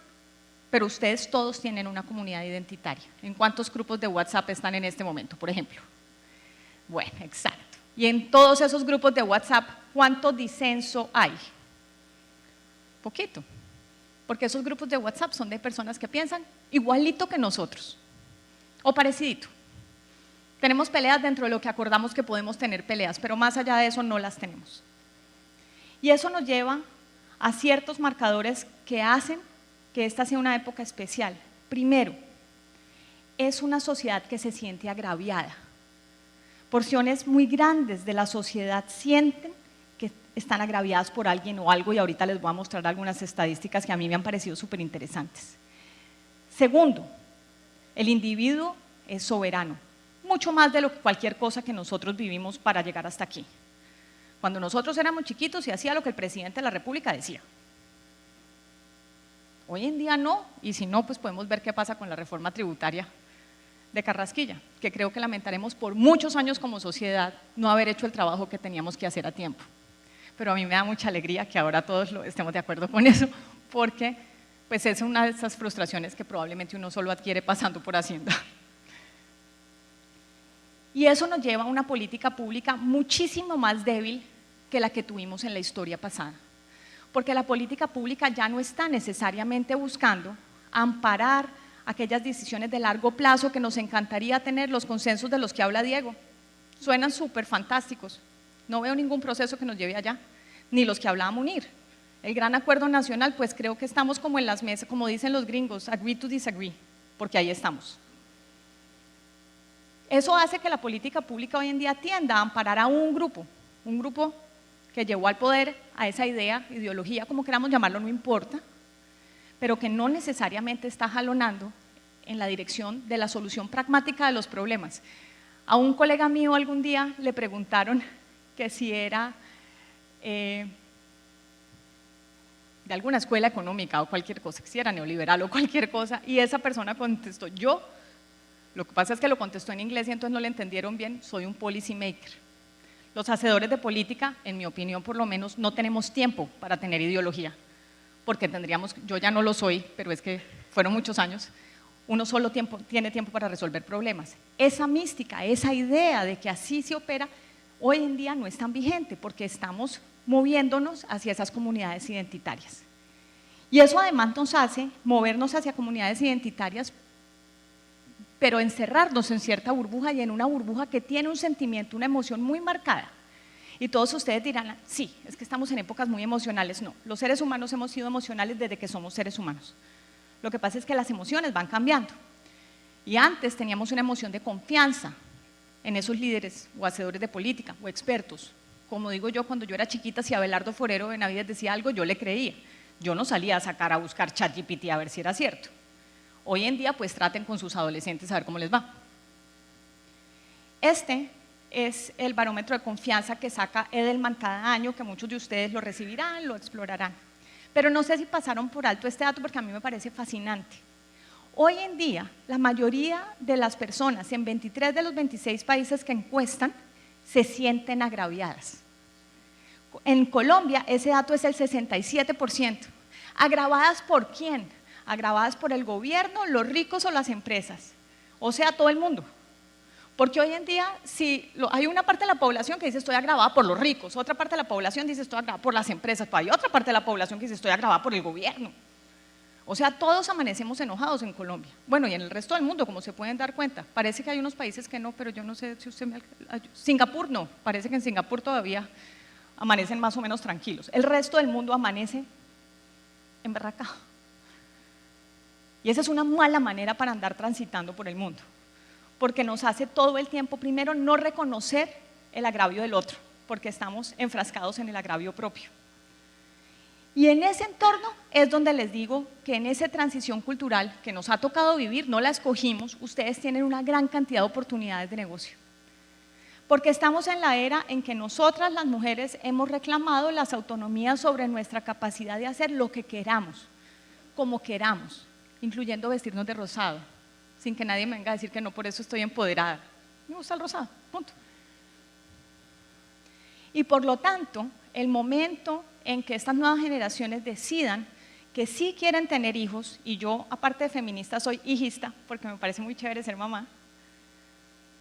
pero ustedes todos tienen una comunidad identitaria. ¿En cuántos grupos de WhatsApp están en este momento, por ejemplo? Bueno, exacto. Y en todos esos grupos de WhatsApp, ¿cuánto disenso hay? Poquito, porque esos grupos de WhatsApp son de personas que piensan igualito que nosotros, o parecidito. Tenemos peleas dentro de lo que acordamos que podemos tener peleas, pero más allá de eso no las tenemos. Y eso nos lleva a ciertos marcadores que hacen que esta sea una época especial. Primero, es una sociedad que se siente agraviada. Porciones muy grandes de la sociedad sienten que están agraviadas por alguien o algo, y ahorita les voy a mostrar algunas estadísticas que a mí me han parecido súper interesantes. Segundo, el individuo es soberano, mucho más de lo que cualquier cosa que nosotros vivimos para llegar hasta aquí. Cuando nosotros éramos chiquitos se hacía lo que el presidente de la República decía. Hoy en día no, y si no, pues podemos ver qué pasa con la reforma tributaria de Carrasquilla, que creo que lamentaremos por muchos años como sociedad no haber hecho el trabajo que teníamos que hacer a tiempo. Pero a mí me da mucha alegría que ahora todos estemos de acuerdo con eso, porque pues es una de esas frustraciones que probablemente uno solo adquiere pasando por Hacienda. Y eso nos lleva a una política pública muchísimo más débil que la que tuvimos en la historia pasada. Porque la política pública ya no está necesariamente buscando amparar aquellas decisiones de largo plazo que nos encantaría tener, los consensos de los que habla Diego. Suenan súper fantásticos. No veo ningún proceso que nos lleve allá, ni los que hablaba Munir. El gran acuerdo nacional, pues creo que estamos como en las mesas, como dicen los gringos, agree to disagree, porque ahí estamos. Eso hace que la política pública hoy en día tienda a amparar a un grupo que llevó al poder a esa idea, ideología, como queramos llamarlo, no importa, pero que no necesariamente está jalonando en la dirección de la solución pragmática de los problemas. A un colega mío algún día le preguntaron que si era de alguna escuela económica o cualquier cosa, que si era neoliberal o cualquier cosa, y esa persona contestó, lo que pasa es que lo contestó en inglés y entonces no le entendieron bien, soy un policy maker. Los hacedores de política, en mi opinión por lo menos, no tenemos tiempo para tener ideología, porque yo ya no lo soy, pero es que fueron muchos años, uno solo tiene tiempo para resolver problemas. Esa mística, esa idea de que así se opera, hoy en día no es tan vigente, porque estamos moviéndonos hacia esas comunidades identitarias. Y eso además nos hace movernos hacia comunidades identitarias, pero encerrarnos en cierta burbuja y en una burbuja que tiene un sentimiento, una emoción muy marcada. Y todos ustedes dirán, sí, es que estamos en épocas muy emocionales. No, los seres humanos hemos sido emocionales desde que somos seres humanos. Lo que pasa es que las emociones van cambiando. Y antes teníamos una emoción de confianza en esos líderes o hacedores de política o expertos. Como digo yo, cuando yo era chiquita, si Abelardo Forero Benavides decía algo, yo le creía. Yo no salía a buscar ChatGPT a ver si era cierto. Hoy en día, pues traten con sus adolescentes a ver cómo les va. Este es el barómetro de confianza que saca Edelman cada año, que muchos de ustedes lo recibirán, lo explorarán. Pero no sé si pasaron por alto este dato porque a mí me parece fascinante. Hoy en día, la mayoría de las personas en 23 de los 26 países que encuestan se sienten agraviadas. En Colombia, ese dato es el 67%. ¿Agravadas por quién? Agravadas por el gobierno, los ricos o las empresas, o sea, todo el mundo. Porque hoy en día, hay una parte de la población que dice estoy agravada por los ricos, otra parte de la población dice estoy agravada por las empresas, pero hay otra parte de la población que dice estoy agravada por el gobierno. O sea, todos amanecemos enojados en Colombia. Bueno, y en el resto del mundo, como se pueden dar cuenta. Parece que hay unos países que no, pero yo no sé si usted me... Singapur no, parece que en Singapur todavía amanecen más o menos tranquilos. El resto del mundo amanece emberracado. Y esa es una mala manera para andar transitando por el mundo, porque nos hace todo el tiempo, primero, no reconocer el agravio del otro, porque estamos enfrascados en el agravio propio. Y en ese entorno es donde les digo que en esa transición cultural que nos ha tocado vivir, no la escogimos, ustedes tienen una gran cantidad de oportunidades de negocio. Porque estamos en la era en que nosotras las mujeres hemos reclamado las autonomías sobre nuestra capacidad de hacer lo que queramos, como queramos, incluyendo vestirnos de rosado, sin que nadie me venga a decir que no, por eso estoy empoderada. Me gusta el rosado, punto. Y por lo tanto, el momento en que estas nuevas generaciones decidan que sí quieren tener hijos, y yo, aparte de feminista, soy hijista, porque me parece muy chévere ser mamá,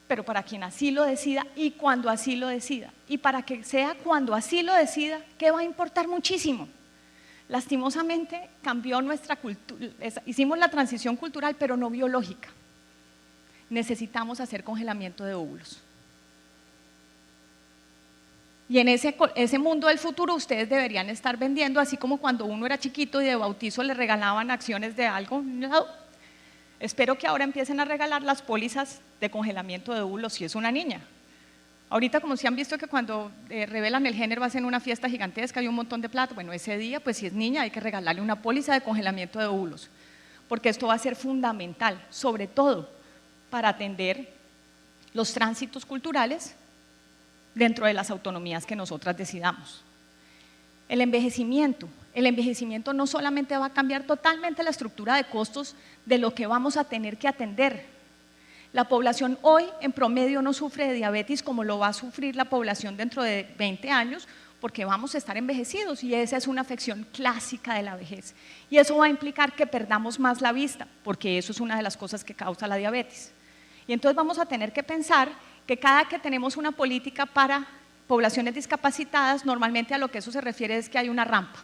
pero para quien así lo decida y cuando así lo decida, y para que sea cuando así lo decida, ¿qué va a importar muchísimo? Lastimosamente cambió nuestra cultura, hicimos la transición cultural, pero no biológica. Necesitamos hacer congelamiento de óvulos. Y en ese mundo del futuro ustedes deberían estar vendiendo, así como cuando uno era chiquito y de bautizo le regalaban acciones de algo. No. Espero que ahora empiecen a regalar las pólizas de congelamiento de óvulos si es una niña. Ahorita, como si han visto que cuando revelan el género hacen una fiesta gigantesca y un montón de plata, bueno, ese día, pues si es niña hay que regalarle una póliza de congelamiento de óvulos, porque esto va a ser fundamental, sobre todo para atender los tránsitos culturales dentro de las autonomías que nosotras decidamos. El envejecimiento no solamente va a cambiar totalmente la estructura de costos de lo que vamos a tener que atender. La población hoy en promedio no sufre de diabetes como lo va a sufrir la población dentro de 20 años, porque vamos a estar envejecidos y esa es una afección clásica de la vejez. Y eso va a implicar que perdamos más la vista, porque eso es una de las cosas que causa la diabetes. Y entonces vamos a tener que pensar que cada que tenemos una política para poblaciones discapacitadas, normalmente a lo que eso se refiere es que hay una rampa.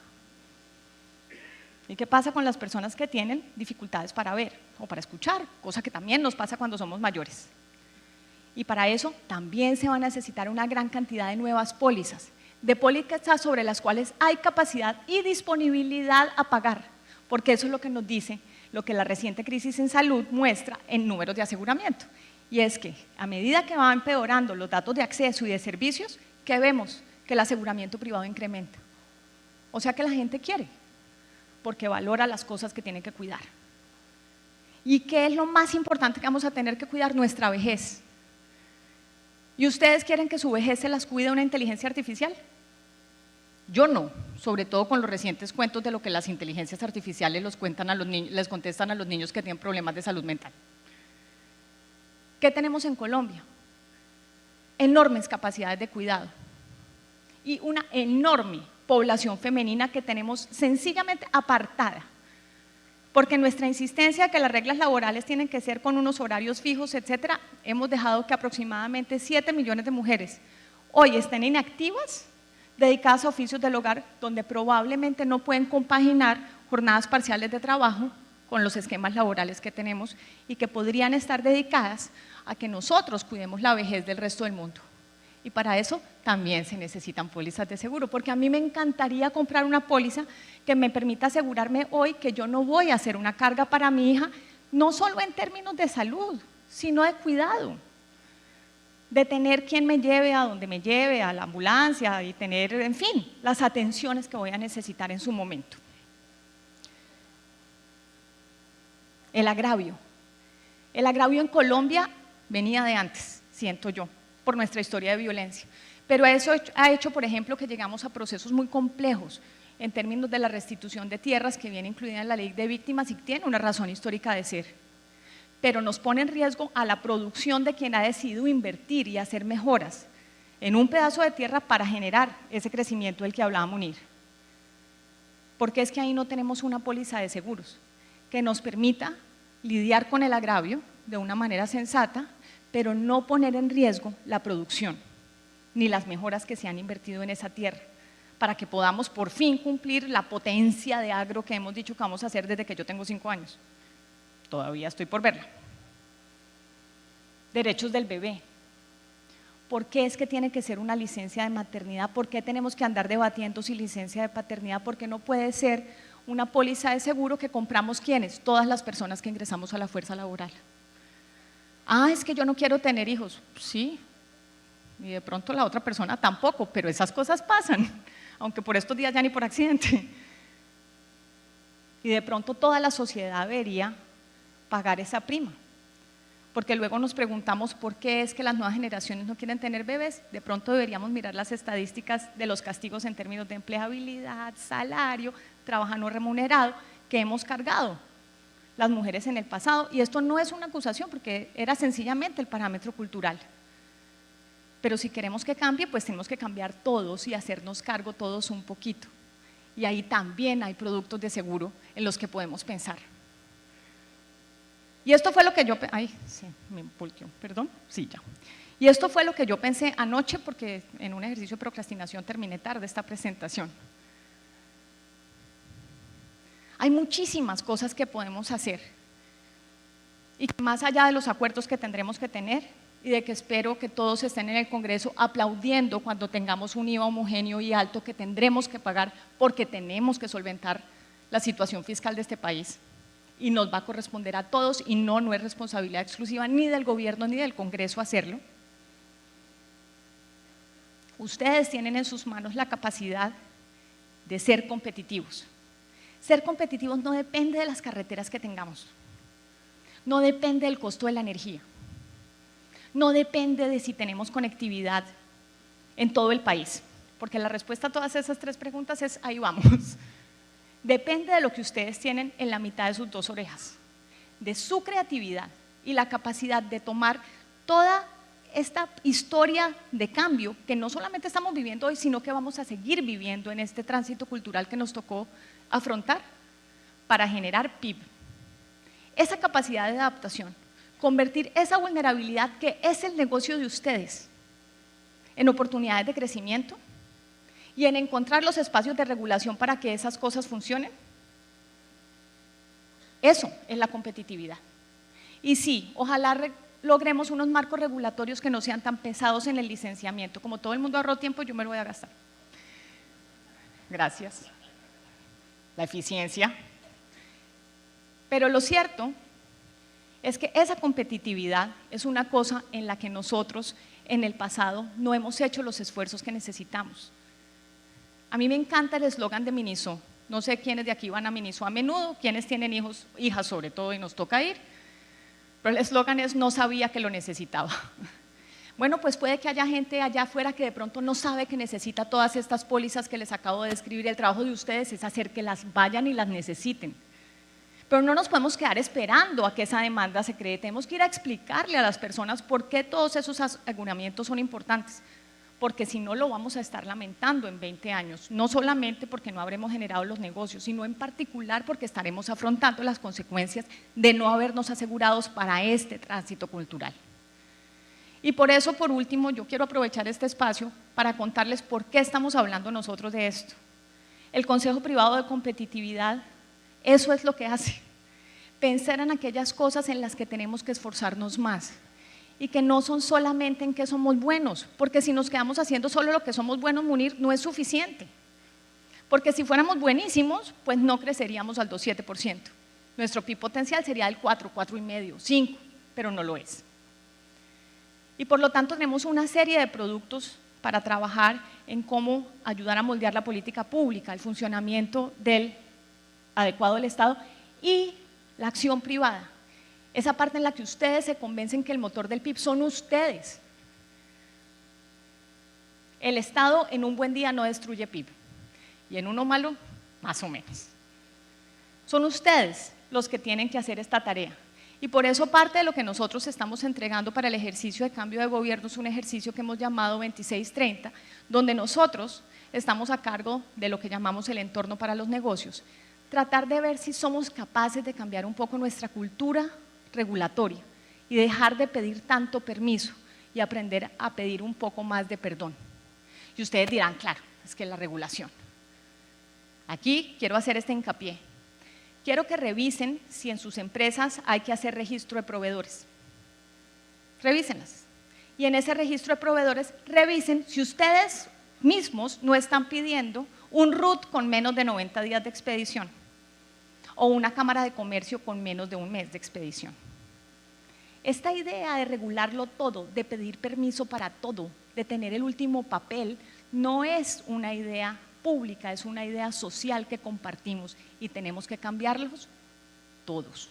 ¿Y qué pasa con las personas que tienen dificultades para ver o para escuchar? Cosa que también nos pasa cuando somos mayores. Y para eso también se va a necesitar una gran cantidad de nuevas pólizas, de pólizas sobre las cuales hay capacidad y disponibilidad a pagar, porque eso es lo que nos dice, lo que la reciente crisis en salud muestra en números de aseguramiento. Y es que a medida que van empeorando los datos de acceso y de servicios, ¿qué vemos? Que el aseguramiento privado incrementa. O sea que la gente quiere, porque valora las cosas que tiene que cuidar. ¿Y qué es lo más importante que vamos a tener que cuidar? Nuestra vejez. ¿Y ustedes quieren que su vejez se las cuide una inteligencia artificial? Yo no, sobre todo con los recientes cuentos de lo que las inteligencias artificiales les contestan a los niños que tienen problemas de salud mental. ¿Qué tenemos en Colombia? Enormes capacidades de cuidado y una enorme población femenina que tenemos sencillamente apartada, porque nuestra insistencia de que las reglas laborales tienen que ser con unos horarios fijos, etcétera, hemos dejado que aproximadamente 7 millones de mujeres hoy estén inactivas, dedicadas a oficios del hogar, donde probablemente no pueden compaginar jornadas parciales de trabajo con los esquemas laborales que tenemos y que podrían estar dedicadas a que nosotros cuidemos la vejez del resto del mundo. Y para eso también se necesitan pólizas de seguro, porque a mí me encantaría comprar una póliza que me permita asegurarme hoy que yo no voy a ser una carga para mi hija, no solo en términos de salud, sino de cuidado, de tener quien me lleve a donde me lleve, a la ambulancia y tener, en fin, las atenciones que voy a necesitar en su momento. El agravio en Colombia venía de antes, siento yo, por nuestra historia de violencia, pero eso ha hecho, por ejemplo, que llegamos a procesos muy complejos en términos de la restitución de tierras que viene incluida en la ley de víctimas y tiene una razón histórica de ser, pero nos pone en riesgo a la producción de quien ha decidido invertir y hacer mejoras en un pedazo de tierra para generar ese crecimiento del que hablaba Munir. Porque es que ahí no tenemos una póliza de seguros que nos permita lidiar con el agravio de una manera sensata, pero no poner en riesgo la producción ni las mejoras que se han invertido en esa tierra, para que podamos por fin cumplir la potencia de agro que hemos dicho que vamos a hacer desde que yo tengo 5 años. Todavía estoy por verla. Derechos del bebé. ¿Por qué es que tiene que ser una licencia de maternidad? ¿Por qué tenemos que andar debatiendo si licencia de paternidad? Porque no puede ser una póliza de seguro que compramos ¿quiénes? Todas las personas que ingresamos a la fuerza laboral. Ah, es que yo no quiero tener hijos. Sí, y de pronto la otra persona tampoco, pero esas cosas pasan, aunque por estos días ya ni por accidente. Y de pronto toda la sociedad debería pagar esa prima, porque luego nos preguntamos por qué es que las nuevas generaciones no quieren tener bebés. De pronto deberíamos mirar las estadísticas de los castigos en términos de empleabilidad, salario, trabajo no remunerado que hemos cargado las mujeres en el pasado, y esto no es una acusación porque era sencillamente el parámetro cultural. Pero si queremos que cambie, pues tenemos que cambiar todos y hacernos cargo todos un poquito. Y ahí también hay productos de seguro en los que podemos pensar. Y esto fue lo que yo, Y esto fue lo que yo pensé anoche, porque en un ejercicio de procrastinación terminé tarde esta presentación. Hay muchísimas cosas que podemos hacer y que más allá de los acuerdos que tendremos que tener y de que espero que todos estén en el Congreso aplaudiendo cuando tengamos un IVA homogéneo y alto que tendremos que pagar porque tenemos que solventar la situación fiscal de este país y nos va a corresponder a todos y no es responsabilidad exclusiva ni del gobierno ni del Congreso hacerlo. Ustedes tienen en sus manos la capacidad de ser competitivos. Ser competitivos no depende de las carreteras que tengamos, no depende del costo de la energía, no depende de si tenemos conectividad en todo el país, porque la respuesta a todas esas tres preguntas es ahí vamos. Depende de lo que ustedes tienen en la mitad de sus dos orejas, de su creatividad y la capacidad de tomar toda esta historia de cambio que no solamente estamos viviendo hoy, sino que vamos a seguir viviendo en este tránsito cultural que nos tocó afrontar para generar PIB. Esa capacidad de adaptación, convertir esa vulnerabilidad que es el negocio de ustedes en oportunidades de crecimiento y en encontrar los espacios de regulación para que esas cosas funcionen. Eso es la competitividad. Y sí, ojalá logremos unos marcos regulatorios que no sean tan pesados en el licenciamiento. Como todo el mundo ahorró tiempo, yo me lo voy a gastar. Gracias. La eficiencia. Pero lo cierto es que esa competitividad es una cosa en la que nosotros en el pasado no hemos hecho los esfuerzos que necesitamos. A mí me encanta el eslogan de Miniso. No sé quiénes de aquí van a Miniso a menudo, quiénes tienen hijos, hijas sobre todo, y nos toca ir. Pero el eslogan es: no sabía que lo necesitaba. Bueno, pues puede que haya gente allá afuera que de pronto no sabe que necesita todas estas pólizas que les acabo de describir. El trabajo de ustedes es hacer que las vayan y las necesiten. Pero no nos podemos quedar esperando a que esa demanda se cree. Tenemos que ir a explicarle a las personas por qué todos esos aseguramientos son importantes. Porque si no, lo vamos a estar lamentando en 20 años, no solamente porque no habremos generado los negocios, sino en particular porque estaremos afrontando las consecuencias de no habernos asegurados para este tránsito cultural. Y por eso, por último, yo quiero aprovechar este espacio para contarles por qué estamos hablando nosotros de esto. El Consejo Privado de Competitividad, eso es lo que hace, pensar en aquellas cosas en las que tenemos que esforzarnos más, y que no son solamente en qué somos buenos, porque si nos quedamos haciendo solo lo que somos buenos, Munir, no es suficiente. Porque si fuéramos buenísimos, pues no creceríamos al 2,7%. Nuestro PIB potencial sería del 4, 4,5, 5, pero no lo es. Y por lo tanto tenemos una serie de productos para trabajar en cómo ayudar a moldear la política pública, el funcionamiento adecuado del Estado y la acción privada. Esa parte en la que ustedes se convencen que el motor del PIB son ustedes. El Estado en un buen día no destruye PIB y en uno malo, más o menos. Son ustedes los que tienen que hacer esta tarea y por eso parte de lo que nosotros estamos entregando para el ejercicio de cambio de gobierno es un ejercicio que hemos llamado 2630, donde nosotros estamos a cargo de lo que llamamos el entorno para los negocios. Tratar de ver si somos capaces de cambiar un poco nuestra cultura regulatoria y dejar de pedir tanto permiso y aprender a pedir un poco más de perdón. Y ustedes dirán, claro, es que la regulación. Aquí quiero hacer este hincapié. Quiero que revisen si en sus empresas hay que hacer registro de proveedores. Revísenlas. Y en ese registro de proveedores, revisen si ustedes mismos no están pidiendo un RUT con menos de 90 días de expedición o una cámara de comercio con menos de un mes de expedición. Esta idea de regularlo todo, de pedir permiso para todo, de tener el último papel, no es una idea pública, es una idea social que compartimos y tenemos que cambiarlos todos.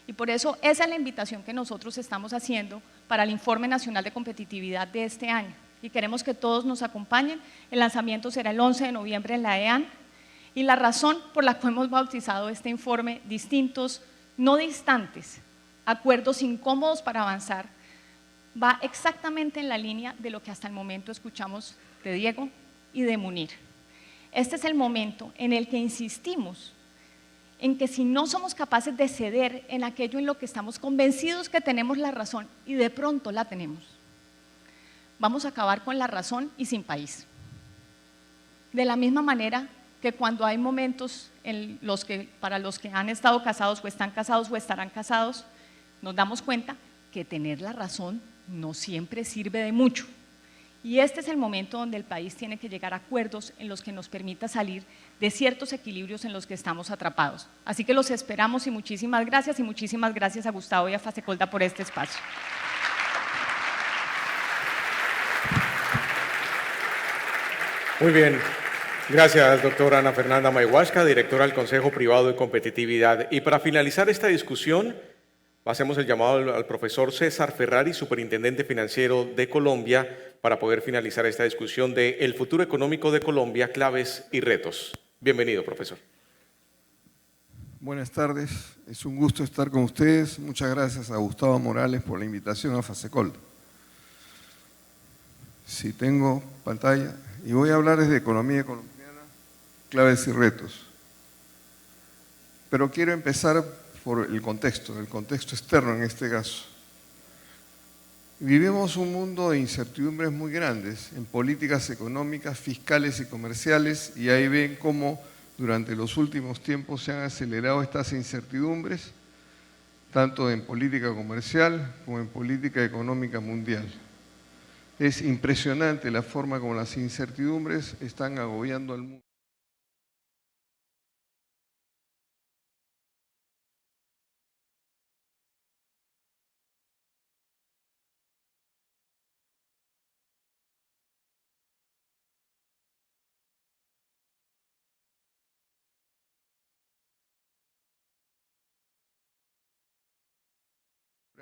Y por eso esa es la invitación que nosotros estamos haciendo para el Informe Nacional de Competitividad de este año y queremos que todos nos acompañen. El lanzamiento será el 11 de noviembre en la EAN. Y la razón por la cual hemos bautizado este informe distintos, no distantes, acuerdos incómodos para avanzar, va exactamente en la línea de lo que hasta el momento escuchamos de Diego y de Munir. Este es el momento en el que insistimos en que si no somos capaces de ceder en aquello en lo que estamos convencidos que tenemos la razón y de pronto la tenemos, vamos a acabar con la razón y sin país. De la misma manera que cuando hay momentos en los que, para los que han estado casados o están casados o estarán casados, nos damos cuenta que tener la razón no siempre sirve de mucho Y este es el momento donde el país tiene que llegar a acuerdos en los que nos permita salir de ciertos equilibrios en los que estamos atrapados. Así que los esperamos y muchísimas gracias a Gustavo y a Fasecolda por este espacio. Muy bien. Gracias, doctora Ana Fernanda Mayhuasca, directora del Consejo Privado de Competitividad. Y para finalizar esta discusión, hacemos el llamado al profesor César Ferrari, superintendente financiero de Colombia, para poder finalizar esta discusión de el futuro económico de Colombia, claves y retos. Bienvenido, profesor. Buenas tardes, es un gusto estar con ustedes. Muchas gracias a Gustavo Morales por la invitación a Fasecolda. Si tengo pantalla, y voy a hablar de economía colombiana, claves y retos. Pero quiero empezar por el contexto externo en este caso. Vivimos un mundo de incertidumbres muy grandes en políticas económicas, fiscales y comerciales, y ahí ven cómo durante los últimos tiempos se han acelerado estas incertidumbres, tanto en política comercial como en política económica mundial. Es impresionante la forma como las incertidumbres están agobiando al mundo.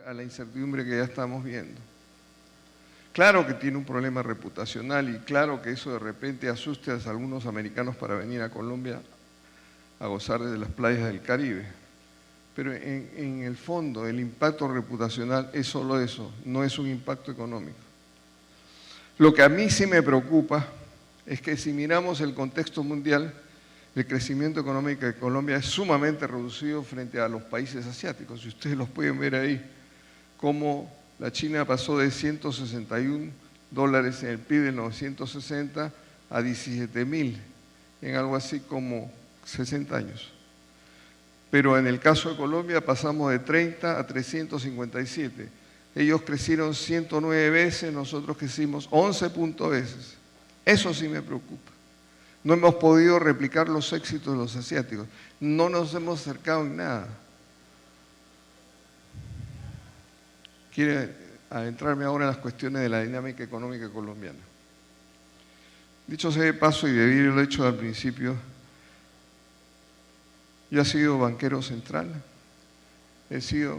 A la incertidumbre que ya estamos viendo. Claro que tiene un problema reputacional y claro que eso de repente asuste a algunos americanos para venir a Colombia a gozar de las playas del Caribe. Pero en el fondo el impacto reputacional es solo eso, no es un impacto económico. Lo que a mí sí me preocupa es que si miramos el contexto mundial, el crecimiento económico de Colombia es sumamente reducido frente a los países asiáticos. Y ustedes los pueden ver ahí, cómo la China pasó de $161 en el PIB de 960 a 17.000 en algo así como 60 años. Pero en el caso de Colombia pasamos de 30 a 357. Ellos crecieron 109 veces, nosotros crecimos 11 veces. Eso sí me preocupa. No hemos podido replicar los éxitos de los asiáticos. No nos hemos acercado en nada. Quiero adentrarme ahora en las cuestiones de la dinámica económica colombiana. Dicho sea de paso, y debido al hecho al principio, yo he sido banquero central, he sido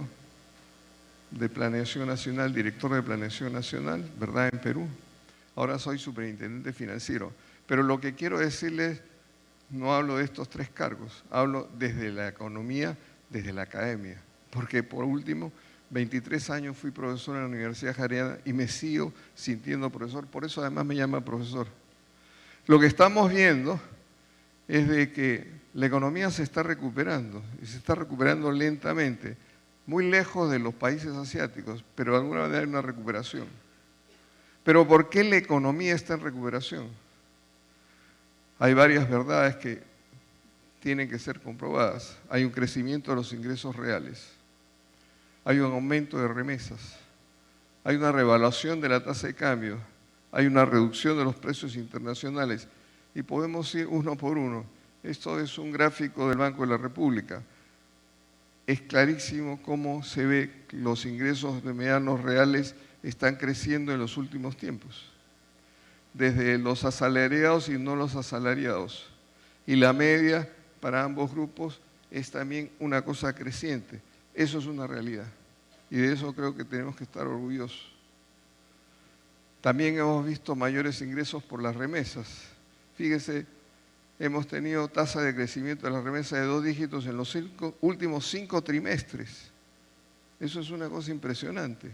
de Planeación Nacional, director de Planeación Nacional, ¿verdad?, en Perú. Ahora soy superintendente financiero. Pero lo que quiero decirles, no hablo de estos tres cargos, hablo desde la economía, desde la academia. Porque por último, 23 años fui profesor en la Universidad Javeriana y me sigo sintiendo profesor, por eso además me llama profesor. Lo que estamos viendo es de que la economía se está recuperando, y se está recuperando lentamente, muy lejos de los países asiáticos, pero de alguna manera hay una recuperación. Pero ¿por qué la economía está en recuperación? Hay varias verdades que tienen que ser comprobadas. Hay un crecimiento de los ingresos reales. Hay un aumento de remesas, hay una revaluación de la tasa de cambio, hay una reducción de los precios internacionales y podemos ir uno por uno. Esto es un gráfico del Banco de la República. Es clarísimo cómo se ve que los ingresos de medianos reales están creciendo en los últimos tiempos, desde los asalariados y no los asalariados. Y la media para ambos grupos es también una cosa creciente. Eso es una realidad y de eso creo que tenemos que estar orgullosos. También hemos visto mayores ingresos por las remesas. Fíjese, hemos tenido tasa de crecimiento de las remesas de 2 dígitos en los últimos 5 trimestres. Eso es una cosa impresionante.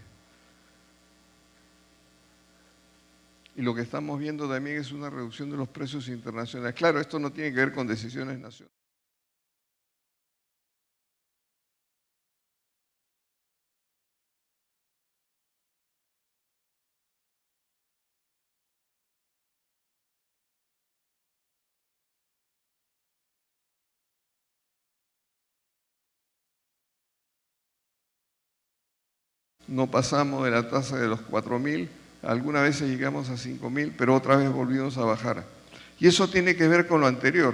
Y lo que estamos viendo también es una reducción de los precios internacionales. Claro, esto no tiene que ver con decisiones nacionales. No pasamos de la tasa de los 4.000 algunas veces llegamos a 5.000, pero otra vez volvimos a bajar. Y eso tiene que ver con lo anterior.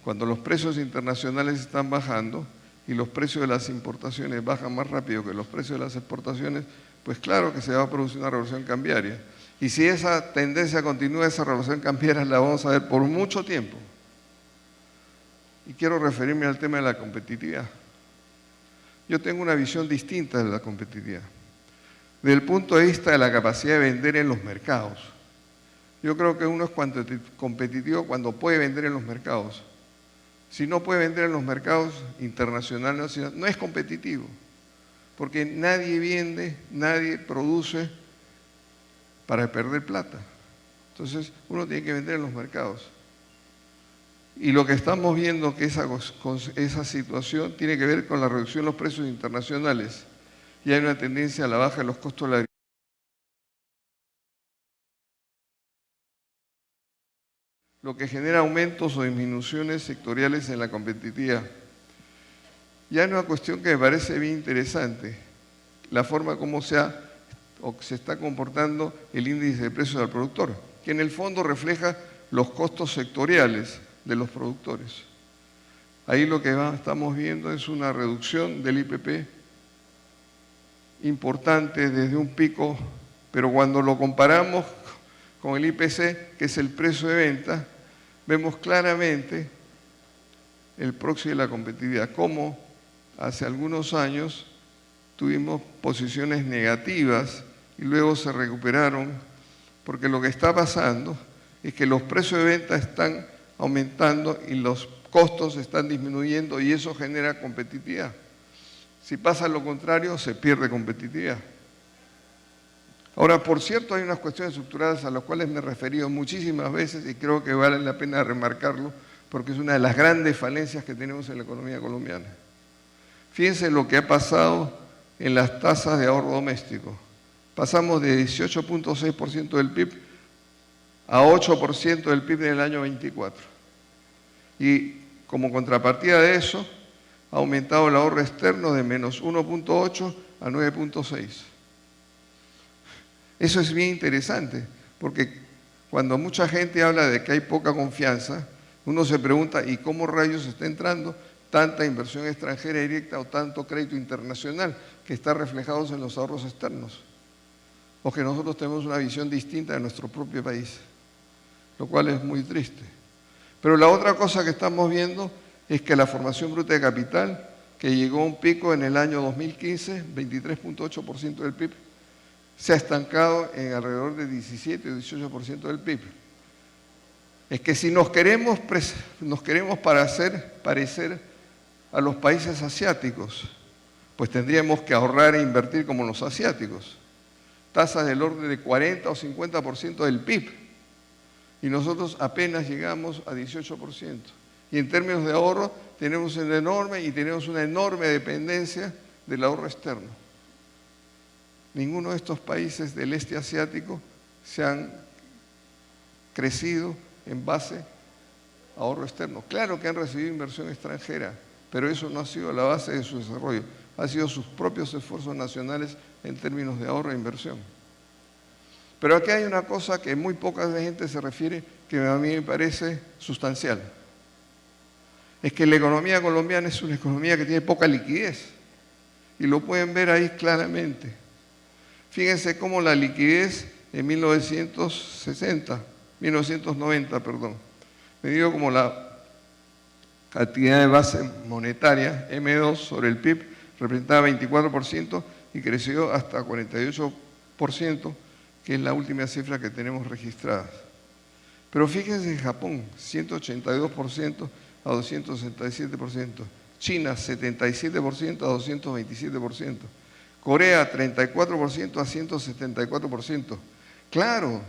Cuando los precios internacionales están bajando y los precios de las importaciones bajan más rápido que los precios de las exportaciones, pues claro que se va a producir una revolución cambiaria. Y si esa tendencia continúa, esa revolución cambiaria la vamos a ver por mucho tiempo. Y quiero referirme al tema de la competitividad. Yo tengo una visión distinta de la competitividad. Desde el punto de vista de la capacidad de vender en los mercados. Yo creo que uno es competitivo cuando puede vender en los mercados. Si no puede vender en los mercados internacionales, no es competitivo. Porque nadie vende, nadie produce para perder plata. Entonces, uno tiene que vender en los mercados. Y lo que estamos viendo que esa situación tiene que ver con la reducción de los precios internacionales. Y hay una tendencia a la baja de los costos de la agricultura. Lo que genera aumentos o disminuciones sectoriales en la competitividad. Ya hay una cuestión que me parece bien interesante, la forma como se está comportando el índice de precios del productor, que en el fondo refleja los costos sectoriales de los productores. Ahí lo que estamos viendo es una reducción del IPP importante desde un pico, pero cuando lo comparamos con el IPC, que es el precio de venta, vemos claramente el proxy de la competitividad, cómo hace algunos años tuvimos posiciones negativas y luego se recuperaron, porque lo que está pasando es que los precios de venta están aumentando y los costos están disminuyendo y eso genera competitividad. Si pasa lo contrario, se pierde competitividad. Ahora, por cierto, hay unas cuestiones estructurales a las cuales me he referido muchísimas veces y creo que vale la pena remarcarlo porque es una de las grandes falencias que tenemos en la economía colombiana. Fíjense lo que ha pasado en las tasas de ahorro doméstico. Pasamos de 18.6% del PIB a 8% del PIB en el año 24. Y como contrapartida de eso, ha aumentado el ahorro externo de menos 1.8 a 9.6. Eso es bien interesante, porque cuando mucha gente habla de que hay poca confianza, uno se pregunta, ¿y cómo rayos está entrando tanta inversión extranjera directa o tanto crédito internacional que está reflejado en los ahorros externos? O que nosotros tenemos una visión distinta de nuestro propio país, lo cual es muy triste. Pero la otra cosa que estamos viendo es que la formación bruta de capital, que llegó a un pico en el año 2015, 23.8% del PIB, se ha estancado en alrededor de 17 o 18% del PIB. Es que si nos queremos parecer a los países asiáticos, pues tendríamos que ahorrar e invertir como los asiáticos. Tasas del orden de 40 o 50% del PIB. Y nosotros apenas llegamos a 18%. Y en términos de ahorro tenemos una enorme dependencia del ahorro externo. Ninguno de estos países del este asiático se han crecido en base a ahorro externo. Claro que han recibido inversión extranjera, pero eso no ha sido la base de su desarrollo. Ha sido sus propios esfuerzos nacionales en términos de ahorro e inversión. Pero aquí hay una cosa que muy poca gente se refiere, que a mí me parece sustancial. Es que la economía colombiana es una economía que tiene poca liquidez. Y lo pueden ver ahí claramente. Fíjense cómo la liquidez en 1990, medido como la cantidad de base monetaria, M2 sobre el PIB, representaba 24% y creció hasta 48%, que es la última cifra que tenemos registrada. Pero fíjense en Japón, 182% a 267%, China 77% a 227%, Corea 34% a 174%. Claro,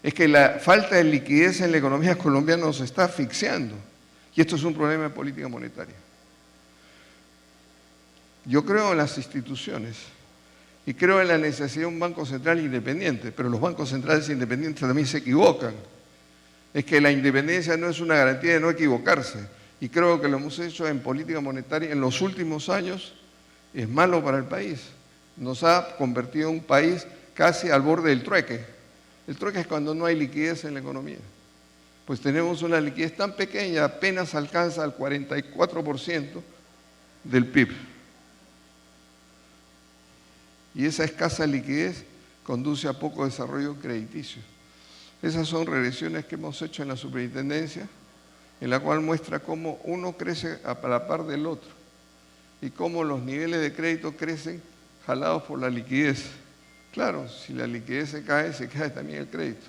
es que la falta de liquidez en la economía colombiana nos está asfixiando y esto es un problema de política monetaria. Yo creo en las instituciones y creo en la necesidad de un banco central independiente, pero los bancos centrales independientes también se equivocan. Es que la independencia no es una garantía de no equivocarse y creo que lo hemos hecho en política monetaria en los últimos años. Es malo para el país. Nos ha convertido en un país casi al borde del trueque. El trueque es cuando no hay liquidez en la economía. Pues tenemos una liquidez tan pequeña, apenas alcanza al 44% del PIB. Y esa escasa liquidez conduce a poco desarrollo crediticio. Esas son regresiones que hemos hecho en la superintendencia, en la cual muestra cómo uno crece a la par del otro y cómo los niveles de crédito crecen jalados por la liquidez. Claro, si la liquidez se cae también el crédito.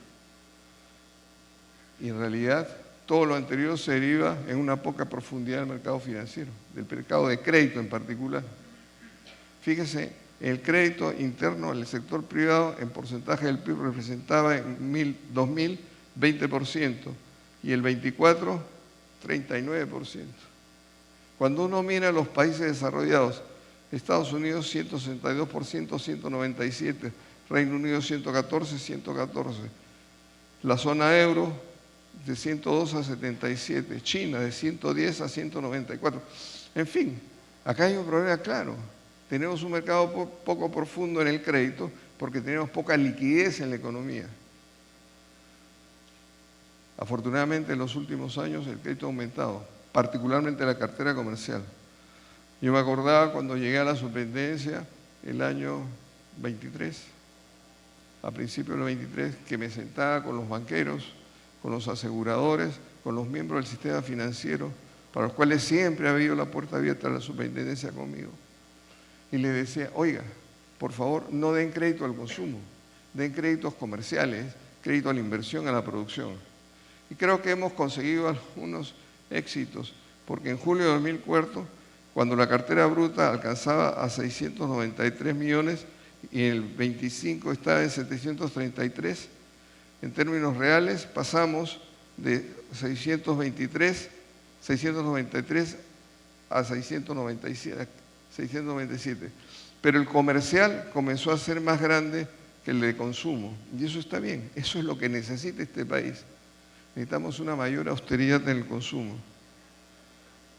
Y en realidad todo lo anterior se deriva en una poca profundidad del mercado financiero, del mercado de crédito en particular. Fíjese, el crédito interno del sector privado en porcentaje del PIB representaba en 2000 20% y el 24 39%. Cuando uno mira los países desarrollados, Estados Unidos 162%, 197%, Reino Unido 114%, 114%, la zona euro de 102 a 77, China de 110 a 194. En fin, acá hay un problema claro. Tenemos un mercado poco profundo en el crédito porque tenemos poca liquidez en la economía. Afortunadamente en los últimos años el crédito ha aumentado, particularmente la cartera comercial. Yo me acordaba cuando llegué a la superintendencia el año 23, a principios del 23, que me sentaba con los banqueros, con los aseguradores, con los miembros del sistema financiero, para los cuales siempre ha habido la puerta abierta a la superintendencia conmigo. Y les decía, oiga, por favor, no den crédito al consumo, den créditos comerciales, crédito a la inversión, a la producción. Y creo que hemos conseguido algunos éxitos, porque en julio de 2004, cuando la cartera bruta alcanzaba a 693 millones y el 25 estaba en 733, en términos reales pasamos de 693 a 697. Pero el comercial comenzó a ser más grande que el de consumo. Y eso está bien, eso es lo que necesita este país. Necesitamos una mayor austeridad en el consumo.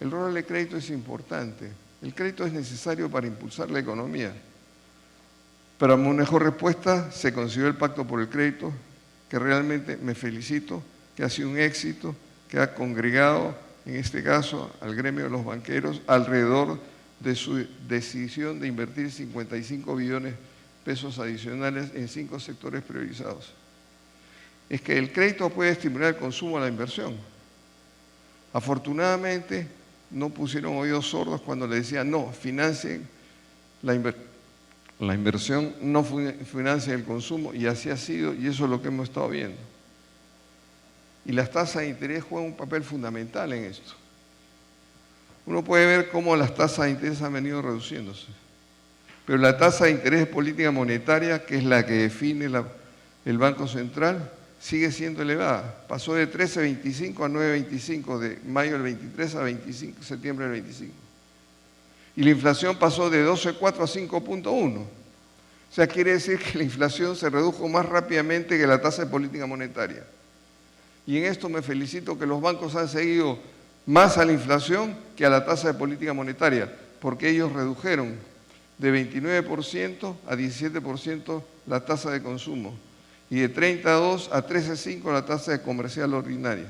El rol del crédito es importante. El crédito es necesario para impulsar la economía. Para una mejor respuesta se consiguió el Pacto por el Crédito, que realmente me felicito, que ha sido un éxito, que ha congregado, en este caso, al gremio de los banqueros alrededor de su decisión de invertir 55 billones de pesos adicionales en 5 sectores priorizados. Es que el crédito puede estimular el consumo a la inversión. Afortunadamente, no pusieron oídos sordos cuando le decían, no, financien la inversión, no financien el consumo, y así ha sido, y eso es lo que hemos estado viendo. Y las tasas de interés juegan un papel fundamental en esto. Uno puede ver cómo las tasas de interés han venido reduciéndose, pero la tasa de interés de política monetaria, que es la que define el Banco Central, sigue siendo elevada. Pasó de 13.25 a 9.25 de mayo del 23 a septiembre del 25. Y la inflación pasó de 12.4 a 5.1. O sea, quiere decir que la inflación se redujo más rápidamente que la tasa de política monetaria. Y en esto me felicito que los bancos han seguido más a la inflación que a la tasa de política monetaria, porque ellos redujeron de 29% a 17% la tasa de consumo y de 32 a 13.5 la tasa de comercial ordinaria.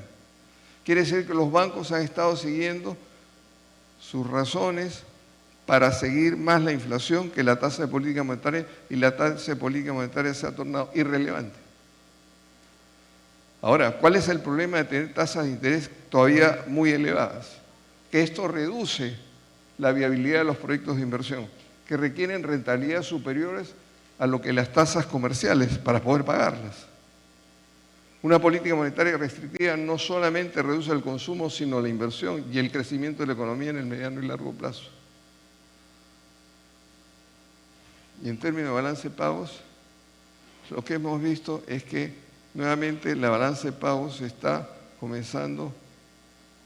Quiere decir que los bancos han estado siguiendo sus razones para seguir más la inflación que la tasa de política monetaria, y la tasa de política monetaria se ha tornado irrelevante. Ahora, ¿cuál es el problema de tener tasas de interés todavía muy elevadas? Que esto reduce la viabilidad de los proyectos de inversión, que requieren rentabilidades superiores a lo que las tasas comerciales para poder pagarlas. Una política monetaria restrictiva no solamente reduce el consumo, sino la inversión y el crecimiento de la economía en el mediano y largo plazo. Y en términos de balance de pagos, lo que hemos visto es que nuevamente la balanza de pagos se está comenzando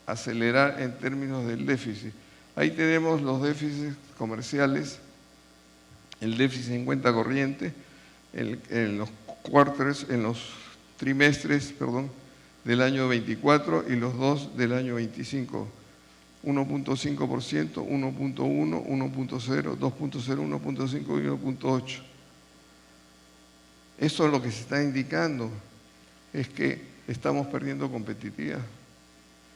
a acelerar en términos del déficit. Ahí tenemos los déficits comerciales, el déficit en cuenta corriente, en los trimestres del año 24 y los 2 del año 25. 1.5%, 1.1, 1.0, 2.0, 1.5 y 1.8. Esto es lo que se está indicando, es que estamos perdiendo competitividad.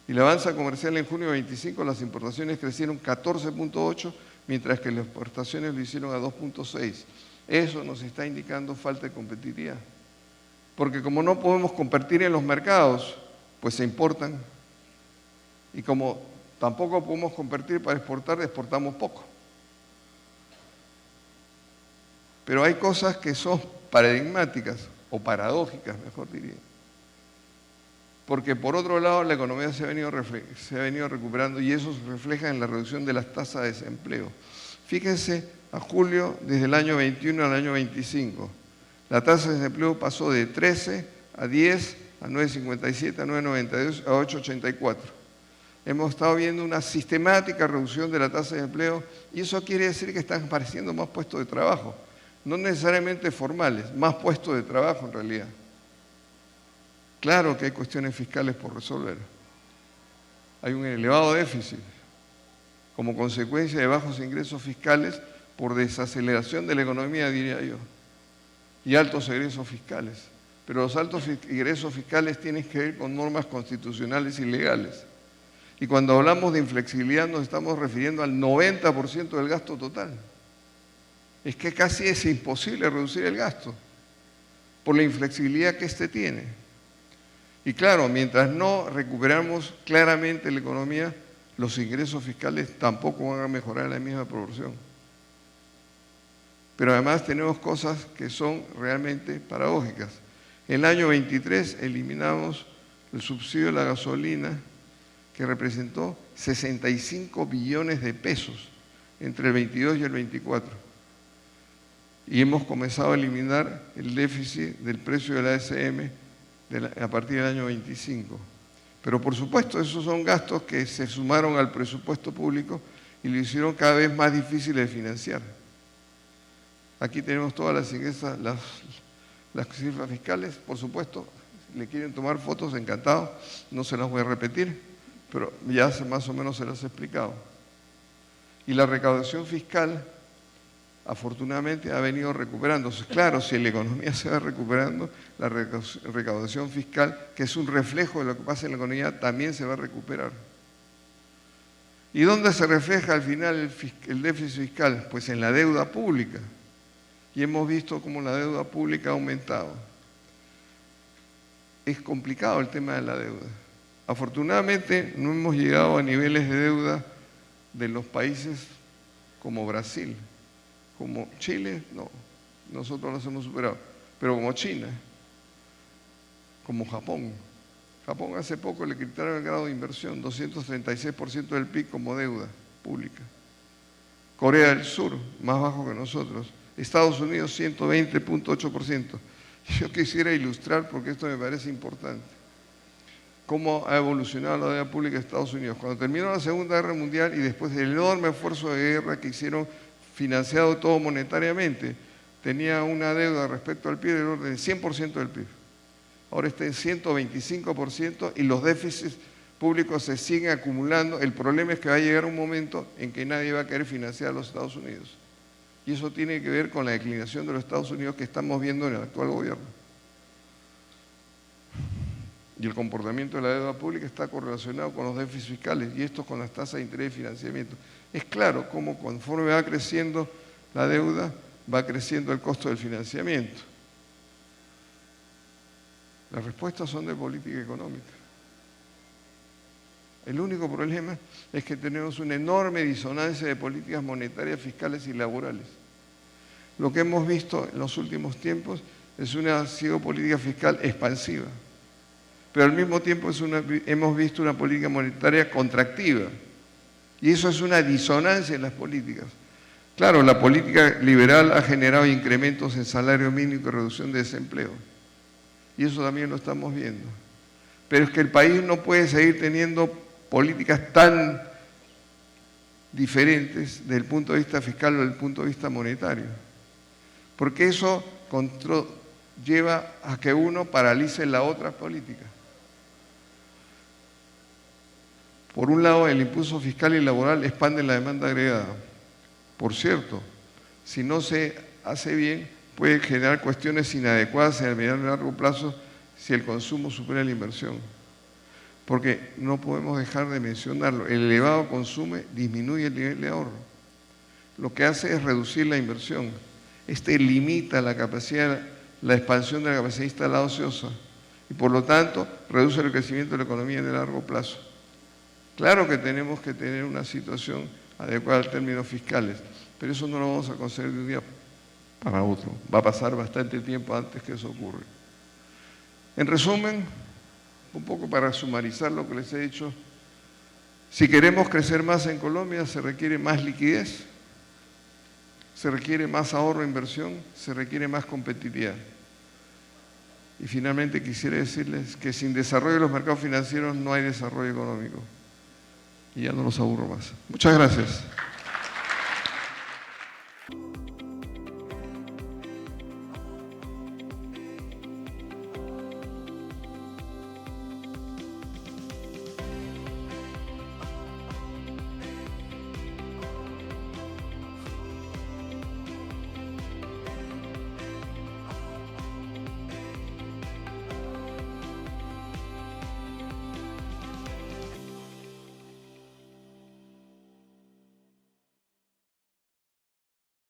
Y la balanza comercial en junio 25, las importaciones crecieron 14.8, mientras que las exportaciones lo hicieron a 2.6. Eso nos está indicando falta de competitividad. Porque como no podemos competir en los mercados, pues se importan. Y como tampoco podemos competir para exportar, exportamos poco. Pero hay cosas que son paradigmáticas, o paradójicas, mejor diría. Porque por otro lado la economía se ha venido recuperando y eso se refleja en la reducción de las tasas de desempleo. Fíjense, a julio, desde el año 21 al año 25, la tasa de desempleo pasó de 13 a 10, a 9,57, a 9,92, a 8,84. Hemos estado viendo una sistemática reducción de la tasa de empleo y eso quiere decir que están apareciendo más puestos de trabajo, no necesariamente formales, más puestos de trabajo en realidad. Claro que hay cuestiones fiscales por resolver. Hay un elevado déficit como consecuencia de bajos ingresos fiscales por desaceleración de la economía, diría yo, y altos egresos fiscales. Pero los altos ingresos fiscales tienen que ver con normas constitucionales y legales. Y cuando hablamos de inflexibilidad nos estamos refiriendo al 90% del gasto total. Es que casi es imposible reducir el gasto por la inflexibilidad que éste tiene. Y claro, mientras no recuperamos claramente la economía, los ingresos fiscales tampoco van a mejorar en la misma proporción. Pero además tenemos cosas que son realmente paradójicas. En el año 23 eliminamos el subsidio de la gasolina, que representó 65 billones de pesos entre el 22 y el 24. Y hemos comenzado a eliminar el déficit del precio de la ASM a partir del año 25. Pero por supuesto, esos son gastos que se sumaron al presupuesto público y lo hicieron cada vez más difícil de financiar. Aquí tenemos todas las cifras fiscales, por supuesto, si le quieren tomar fotos, encantado, no se las voy a repetir, pero ya más o menos se las he explicado. Y la recaudación fiscal, afortunadamente, ha venido recuperándose. Claro, si la economía se va recuperando, la recaudación fiscal, que es un reflejo de lo que pasa en la economía, también se va a recuperar. ¿Y dónde se refleja al final el déficit fiscal? Pues en la deuda pública. Y hemos visto cómo la deuda pública ha aumentado. Es complicado el tema de la deuda. Afortunadamente no hemos llegado a niveles de deuda de los países como Brasil, como Chile, no, nosotros los hemos superado, pero como China, como Japón. Japón hace poco le quitaron el grado de inversión, 236% del PIB como deuda pública. Corea del Sur, más bajo que nosotros. Estados Unidos, 120.8%. Yo quisiera ilustrar, porque esto me parece importante, cómo ha evolucionado la deuda pública de Estados Unidos. Cuando terminó la Segunda Guerra Mundial y después del enorme esfuerzo de guerra que hicieron, financiado todo monetariamente, tenía una deuda respecto al PIB del orden del 100% del PIB. Ahora está en 125% y los déficits públicos se siguen acumulando. El problema es que va a llegar un momento en que nadie va a querer financiar a los Estados Unidos. Y eso tiene que ver con la declinación de los Estados Unidos que estamos viendo en el actual gobierno. Y el comportamiento de la deuda pública está correlacionado con los déficits fiscales y esto con las tasas de interés y financiamiento. Es claro cómo conforme va creciendo la deuda, va creciendo el costo del financiamiento. Las respuestas son de política económica. El único problema es que tenemos una enorme disonancia de políticas monetarias, fiscales y laborales. Lo que hemos visto en los últimos tiempos es una política fiscal expansiva, pero al mismo tiempo hemos visto una política monetaria contractiva. Y eso es una disonancia en las políticas. Claro, la política liberal ha generado incrementos en salario mínimo y reducción de desempleo. Y eso también lo estamos viendo. Pero es que el país no puede seguir teniendo políticas tan diferentes desde el punto de vista fiscal o desde el punto de vista monetario. Porque eso lleva a que uno paralice la otra política. Por un lado, el impulso fiscal y laboral expande la demanda agregada. Por cierto, si no se hace bien, puede generar cuestiones inadecuadas en el mediano y largo plazo si el consumo supera la inversión. Porque no podemos dejar de mencionarlo, el elevado consumo disminuye el nivel de ahorro. Lo que hace es reducir la inversión. Limita la capacidad, la expansión de la capacidad instalada ociosa y por lo tanto reduce el crecimiento de la economía en el largo plazo. Claro que tenemos que tener una situación adecuada en términos fiscales, pero eso no lo vamos a conseguir de un día para otro. Va a pasar bastante tiempo antes que eso ocurra. En resumen, un poco para sumarizar lo que les he dicho, si queremos crecer más en Colombia se requiere más liquidez, se requiere más ahorro e inversión, se requiere más competitividad. Y finalmente quisiera decirles que sin desarrollo de los mercados financieros no hay desarrollo económico. Y ya no los aburro más. Muchas gracias.